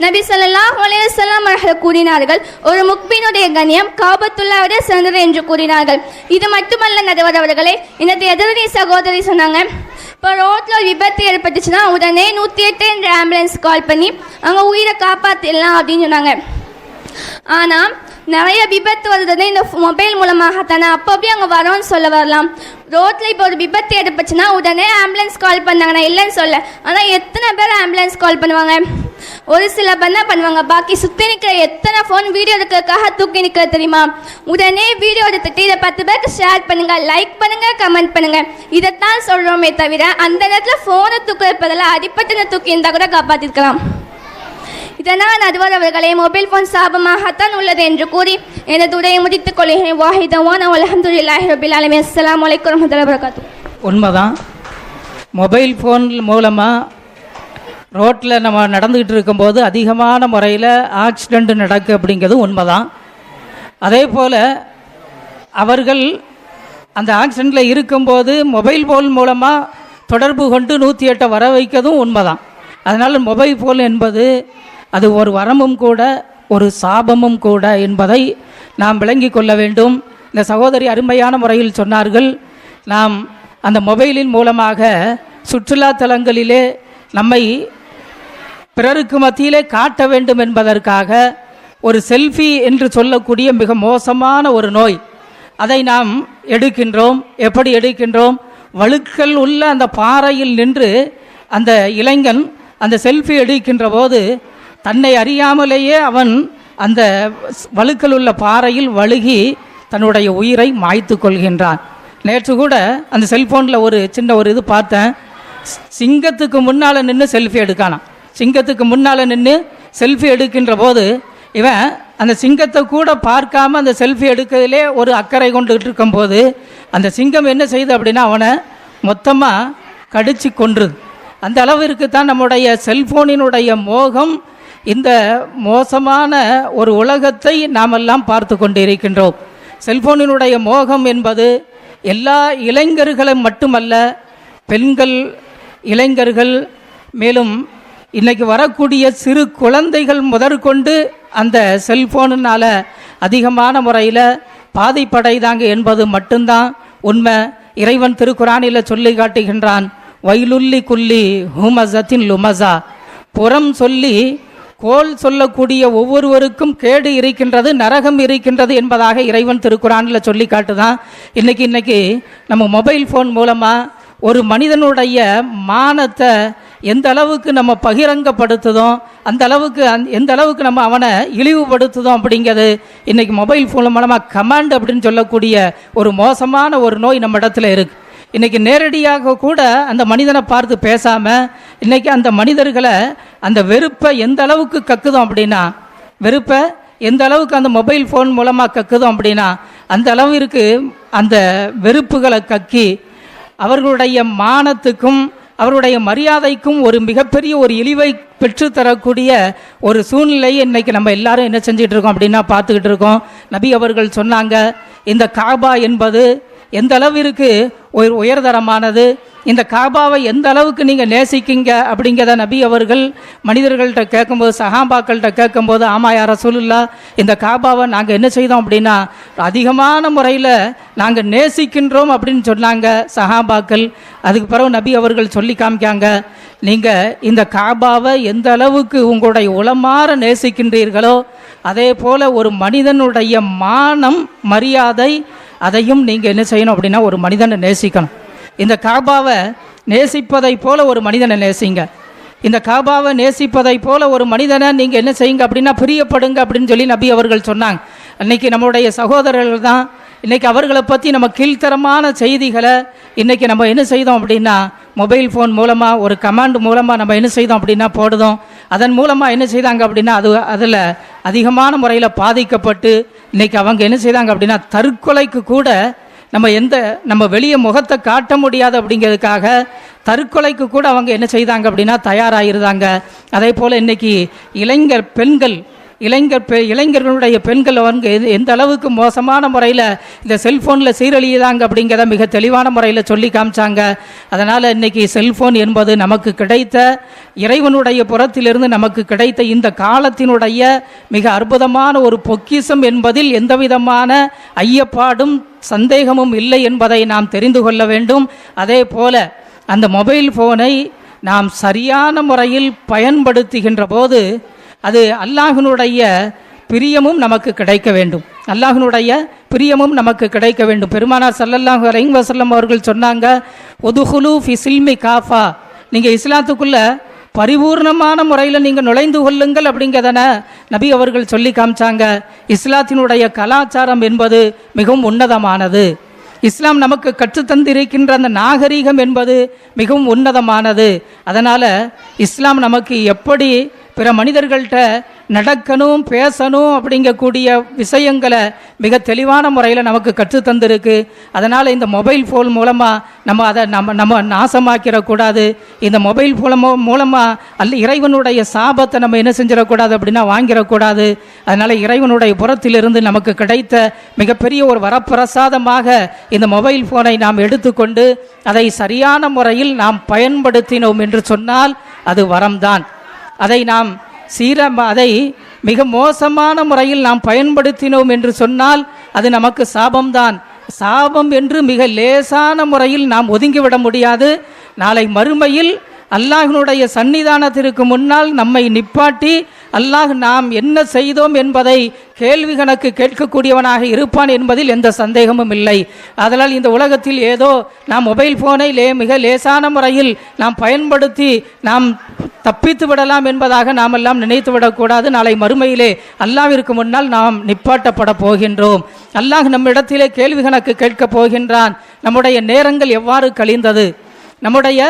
நபி ஸல்லல்லாஹு அலைஹி வஸல்லம் அவர்கள் கூறினார்கள், ஒரு முக்மினுடைய கண்ணியம் காபத்துல்லாஹ்விட சிறந்தது என்று கூறினார்கள். இது மட்டுமல்ல நடுவர் அவர்களே, எனது எதிரணி சகோதரி சொன்னாங்க, இப்போ ரோட்டில் ஒரு விபத்து ஏற்பட்டுச்சுன்னா உடனே 108 என்ற ஆம்புலன்ஸ் கால் பண்ணி அங்கே உயிரை காப்பாற்றிடலாம் அப்படின்னு சொன்னாங்க. ஆனால் நிறைய விபத்து வருதுன்னு இந்த மொபைல் மூலமாகத்தானே, அப்போ அங்கே வரோன்னு சொல்ல வரலாம். ரோட்டில் இப்போ ஒரு விபத்து ஏற்பட்டுச்சுன்னா உடனே ஆம்புலன்ஸ் கால் பண்ணாங்க, நான் இல்லைன்னு சொல்ல. ஆனால் எத்தனை பேர் ஆம்புலன்ஸ் கால் பண்ணுவாங்க? ஒரு சில பேர் தான் பண்ணுவாங்க. பாக்கி சுற்றி நிற்கிற எத்தனை ஃபோன் வீடியோ எடுக்கிறதுக்காக தூக்கி நிற்க தெரியுமா? உடனே வீடியோ எடுத்துட்டு இதை 10 பேருக்கு ஷேர் பண்ணுங்க, லைக் பண்ணுங்க, கமெண்ட் பண்ணுங்க. இதைத்தான் சொல்கிறோமே தவிர அந்த நேரத்தில் ஃபோனை தூக்குறப்பதில் அடிப்பட்டனை தூக்கி இருந்தால் கூட காப்பாற்றிருக்கலாம். இதனால் நடுவர் அவர்களே, மொபைல் ஃபோன் சாபமாகத்தான் உள்ளது என்று கூறி எனது உரையை முடித்துக் கொள்கிறேன். வாஹிதவான் அல்ஹம்துலில்லாஹி ரப்பில் ஆலமீன். அஸ்ஸலாமு அலைக்கும் வரஹ்மத்துல்லாஹி வபரகாத்துஹு. உண்மைதான், மொபைல் ஃபோன் மூலமாக ரோட்டில் நம்ம நடந்துக்கிட்டு இருக்கும்போது அதிகமான முறையில் ஆக்சிடெண்ட் நடக்கு அப்படிங்கிறது உண்மைதான். அதே போல் அவர்கள் அந்த ஆக்சிடெண்ட்டில் இருக்கும்போது மொபைல் ஃபோன் மூலமாக தொடர்பு கொண்டு 108 வர வைக்கிறதும் உண்மைதான். அதனால் மொபைல் ஃபோன் என்பது அது ஒரு வரமும் கூட ஒரு சாபமும் கூட என்பதை நாம் விளங்கி கொள்ள வேண்டும். இந்த சகோதரி அருமையான முறையில் சொன்னார்கள், நாம் அந்த மொபைலின் மூலமாக சுற்றுலாத்தலங்களிலே நம்மை பிறருக்கு மத்தியிலே காட்ட வேண்டும் என்பதற்காக ஒரு செல்ஃபி என்று சொல்லக்கூடிய மிக மோசமான ஒரு நோய், அதை நாம் எடுக்கின்றோம். எப்படி எடுக்கின்றோம்? வழுக்கல் உள்ள அந்த பாறையில் நின்று அந்த இளைஞன் அந்த செல்ஃபி எடுக்கின்ற போது தன்னை அறியாமலேயே அவன் அந்த வழுக்கல் உள்ள பாறையில் வழுகி தன்னுடைய உயிரை மாய்த்து கொள்கின்றான். நேற்று கூட அந்த செல்ஃபோனில் ஒரு சின்ன இது பார்த்தேன். சிங்கத்துக்கு முன்னால் நின்று செல்ஃபி எடுக்கானான். சிங்கத்துக்கு முன்னால் நின்று செல்ஃபி எடுக்கின்ற போது இவன் அந்த சிங்கத்தை கூட பார்க்காம அந்த செல்ஃபி எடுக்கிறதுலே ஒரு அக்கறை கொண்டுகிட்டு இருக்கும்போது அந்த சிங்கம் என்ன செய்யுது அப்படின்னா அவனை மொத்தமாக கடிச்சு கொன்றுது. அந்த அளவிற்கு தான் நம்முடைய செல்ஃபோனினுடைய மோகம். இந்த மோசமான ஒரு உலகத்தை நாமெல்லாம் பார்த்து கொண்டு இருக்கின்றோம். செல்ஃபோனினுடைய மோகம் என்பது எல்லா இளைஞர்களும் மட்டுமல்ல, பெண்கள், இளைஞர்கள், மேலும் இன்றைக்கி வரக்கூடிய சிறு குழந்தைகள் முதற்கொண்டு அந்த செல்ஃபோனுனால் அதிகமான முறையில் பாதிப்படைதாங்க என்பது மட்டும்தான் உண்மை. இறைவன் திருக்குரானில் சொல்லி காட்டுகின்றான், வைலுல்லி குல்லி ஹுமசத்தின் லுமசா. புறம் சொல்லி கோல் சொல்லக்கூடிய ஒவ்வொருவருக்கும் கேடு இருக்கின்றது, நரகம் இருக்கின்றது என்பதாக இறைவன் திருக்குரானில் சொல்லி காட்டுதான். இன்றைக்கி நம்ம மொபைல் ஃபோன் மூலமாக ஒரு மனிதனுடைய மானத்தை எந்த அளவுக்கு நம்ம பகிரங்கப்படுத்துதோம், அந்த அளவுக்கு எந்த அளவுக்கு நம்ம அவனை இழிவுபடுத்துதோம் அப்படிங்கிறது இன்றைக்கி மொபைல் ஃபோன் மூலமாக கமாண்ட் அப்படின்னு சொல்லக்கூடிய ஒரு மோசமான ஒரு நோய் நம்ம இடத்துல இருக்குது. இன்றைக்கி நேரடியாக கூட அந்த மனிதனை பார்த்து பேசாமல் இன்றைக்கி அந்த மனிதர்களை அந்த வெறுப்பை எந்த அளவுக்கு கக்குதோம் அப்படின்னா, வெறுப்பை எந்த அளவுக்கு அந்த மொபைல் ஃபோன் மூலமாக கக்குதோம் அப்படின்னா அந்த அளவிற்கு அந்த வெறுப்புகளை கக்கி அவர்களுடைய மானத்துக்கும் அவருடைய மரியாதைக்கும் ஒரு மிகப்பெரிய ஒரு இழிவை பெற்றுத்தரக்கூடிய ஒரு சூழ்நிலையை இன்றைக்கி நம்ம எல்லாரும் என்ன செஞ்சிட்டு இருக்கோம் அப்படின்னா பார்த்துக்கிட்டு இருக்கோம். நபி அவர்கள் சொன்னாங்க, இந்த காபா என்பது எந்த அளவிற்கு ஒரு உயர்தரமானது, இந்த காபாவை எந்த அளவுக்கு நீங்கள் நேசிக்கிங்க அப்படிங்கிறத நபி அவர்கள் மனிதர்கள்ட்ட கேட்கும்போது, சஹாபாக்கள்கிட்ட கேட்கும்போது, ஆமா யா ரசூலுல்லாஹ், இந்த காபாவை நாங்கள் என்ன செய்தோம் அப்படின்னா அதிகமான முறையில் நாங்கள் நேசிக்கின்றோம் அப்படின்னு சொன்னாங்க சஹாபாக்கள். அதுக்கு பிறகு நபி அவர்கள் சொல்லி காமிக்காங்க, நீங்கள் இந்த காபாவை எந்த அளவுக்கு உங்களுடைய உளமாற நேசிக்கின்றீர்களோ அதே போல் ஒரு மனிதனுடைய மானம், மரியாதை, அதையும் நீங்கள் என்ன செய்யணும் அப்படின்னா ஒரு மனிதனை நேசிக்கணும். இந்த காபாவை நேசிப்பதை போல ஒரு மனிதனை நேசிங்க. இந்த காபாவை நேசிப்பதை போல ஒரு மனிதனை நீங்கள் என்ன செய்யுங்க அப்படின்னா பிரியப்படுங்க அப்படின்னு சொல்லி நபி அவர்கள் சொன்னாங்க. இன்றைக்கி நம்மளுடைய சகோதரர்கள் தான் இன்றைக்கி அவர்களை பற்றி நம்ம கீழ்த்தரமான செய்திகளை இன்றைக்கி நம்ம என்ன செய்தோம் அப்படின்னா மொபைல் ஃபோன் மூலமாக ஒரு கமாண்ட் மூலமாக நம்ம என்ன செய்தோம் அப்படின்னா போடுதோம். அதன் மூலமாக என்ன செய்தாங்க அப்படின்னா அதில் அதிகமான முறையில் பாதிக்கப்பட்டு இன்றைக்கி அவங்க என்ன செய்தாங்க அப்படின்னா தற்கொலைக்கு கூட நம்ம வெளியே முகத்தை காட்ட முடியாது அப்படிங்கிறதுக்காக தற்கொலைக்கு கூட அவங்க என்ன செய்தாங்க அப்படின்னா தயாராகிருந்தாங்க. அதே போல் இன்றைக்கி இளைஞர்களுடைய பெண்கள் அவங்க எந்த அளவுக்கு மோசமான முறையில் இந்த செல்ஃபோனில் சீரழியுதாங்க அப்படிங்கிறத மிக தெளிவான முறையில் சொல்லி காமிச்சாங்க. அதனால் இன்றைக்கி செல்ஃபோன் என்பது நமக்கு கிடைத்த இறைவனுடைய புறத்திலிருந்து நமக்கு கிடைத்த இந்த காலத்தினுடைய மிக அற்புதமான ஒரு பொக்கிஷம் என்பதில் எந்தவிதமான ஐயப்பாடும் சந்தேகமும் இல்லை என்பதை நாம் தெரிந்து கொள்ள வேண்டும். அதே போல அந்த மொபைல் ஃபோனை நாம் சரியான முறையில் பயன்படுத்துகின்ற போது அது அல்லாஹ்வினுடைய பிரியமும் நமக்கு கிடைக்க வேண்டும். அல்லாஹ்வினுடைய பிரியமும் நமக்கு கிடைக்க வேண்டும். பெருமானார் ஸல்லல்லாஹு அலைஹி வஸல்லம் அவர்கள் சொன்னாங்க, உதுஹுலு ஃபி சில்மி காஃபா, நீங்கள் இஸ்லாத்துக்குள்ள பரிபூர்ணமான முறையில் நீங்கள் நுழைந்து கொள்ளுங்கள் அப்படிங்கிறதன நபி அவர்கள் சொல்லி காமிச்சாங்க. இஸ்லாத்தினுடைய கலாச்சாரம் என்பது மிகவும் உன்னதமானது. இஸ்லாம் நமக்கு கற்றுத்தந்திருக்கின்ற அந்த நாகரீகம் என்பது மிகவும் உன்னதமானது. அதனால் இஸ்லாம் நமக்கு எப்படி பிற மனிதர்கள்ட்ட நடக்கணும், பேசணும் அப்படிங்கக்கூடிய விஷயங்களை மிக தெளிவான முறையில் நமக்கு கற்றுத்தந்திருக்கு. அதனால் இந்த மொபைல் ஃபோன் மூலமாக அதை நம்ம நாசமாக்கிடக்கூடாது. இந்த மொபைல் மூலமாக இறைவனுடைய சாபத்தை நம்ம என்ன செஞ்சிடக்கூடாது அப்படின்னா வாங்கிடக்கூடாது. அதனால் இறைவனுடைய புறத்திலிருந்து நமக்கு கிடைத்த மிகப்பெரிய ஒரு வரப்பிரசாதமாக இந்த மொபைல் ஃபோனை நாம் எடுத்துக்கொண்டு அதை சரியான முறையில் நாம் பயன்படுத்தினோம் என்று சொன்னால் அது வரம்தான். அதை மிக மோசமான முறையில் நாம் பயன்படுத்தினோம் என்று சொன்னால் அது நமக்கு சாபம்தான். சாபம் என்று மிக லேசான முறையில் நாம் ஒதுங்கிவிட முடியாது. நாளை மறுமையில் அல்லாஹ்வினுடைய சன்னிதானத்திற்கு முன்னால் நம்மை நிப்பாட்டி அல்லாஹ் நாம் என்ன செய்தோம் என்பதை கேள்வி கணக்கு கேட்கக்கூடியவனாக இருப்பான் என்பதில் எந்த சந்தேகமும் இல்லை. அதனால் இந்த உலகத்தில் ஏதோ நாம் மொபைல் ஃபோனை மிக லேசான முறையில் நாம் பயன்படுத்தி நாம் தப்பித்து விடலாம் என்பதாக நாம் எல்லாம் நினைத்து விடக்கூடாது. நாளை மறுமையிலே அல்லாஹ்விற்கு முன்னால் நாம் நிப்பாட்டப்பட போகின்றோம். அல்லாஹ் நம்மிடத்திலே கேள்வி கணக்கு கேட்கப் போகின்றான். நம்முடைய நேரங்கள் எவ்வாறு கழிந்தது, நம்முடைய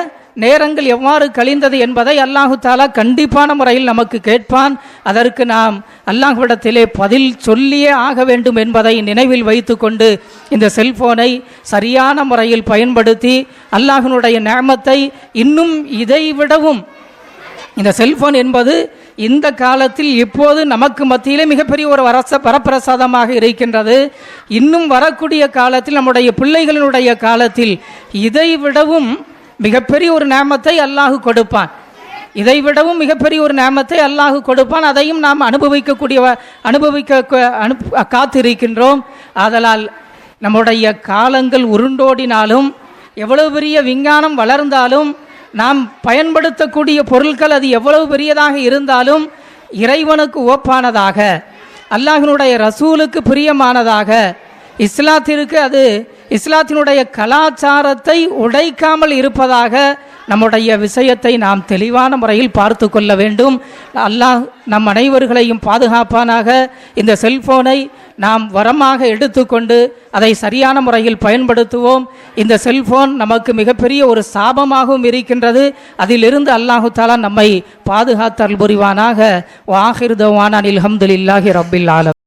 நேரங்கள் எவ்வாறு கழிந்தது என்பதை அல்லாஹு தாலா கண்டிப்பான முறையில் நமக்கு கேட்பான். அதற்கு நாம் அல்லாஹ்விடத்திலே பதில் சொல்லியே ஆக வேண்டும் என்பதை நினைவில் வைத்து கொண்டு இந்த செல்போனை சரியான முறையில் பயன்படுத்தி அல்லாஹ்வினுடைய நிஅமத்தை இன்னும் இதைவிடவும், இந்த செல்போன் என்பது இந்த காலத்தில் இப்போது நமக்கு மத்தியிலே மிகப்பெரிய ஒரு வரப்பிரசாதமாக இருக்கின்றது. இன்னும் வரக்கூடிய காலத்தில் நம்முடைய பிள்ளைகளினுடைய காலத்தில் இதைவிடவும் மிகப்பெரிய ஒரு நிஅமத்தை அல்லாஹ் கொடுப்பான். இதைவிடவும் மிகப்பெரிய ஒரு நிஅமத்தை அல்லாஹ் கொடுப்பான். அதையும் நாம் அனுபவிக்க காத்திருக்கின்றோம். ஆதலால் நம்முடைய காலங்கள் உருண்டோடினாலும், எவ்வளவு பெரிய விஞ்ஞானம் வளர்ந்தாலும், நாம் பயன்படுத்தக்கூடிய பொருட்கள் அது எவ்வளவு பெரியதாக இருந்தாலும் இறைவனுக்கு ஓப்பானதாக, அல்லாஹ்வினுடைய ரசூலுக்கு பிரியமானதாக, இஸ்லாத்திற்கு அது இஸ்லாத்தினுடைய கலாச்சாரத்தை உடைக்காமல் இருப்பதாக நம்முடைய விஷயத்தை நாம் தெளிவான முறையில் பார்த்து கொள்ள வேண்டும். அல்லாஹ் நம் அனைவர்களையும் பாதுகாப்பானாக. இந்த செல்போனை நாம் வரமாக எடுத்துக்கொண்டு அதை சரியான முறையில் பயன்படுத்துவோம். இந்த செல்போன் நமக்கு மிகப்பெரிய ஒரு சாபமாகவும் இருக்கின்றது. அதிலிருந்து அல்லாஹு தாலா நம்மை பாதுகாத்தல் புரிவானாக. வாஹிர் தவானா அல்ஹம்துலில்லாஹி ரப்பில் ஆலமீன்.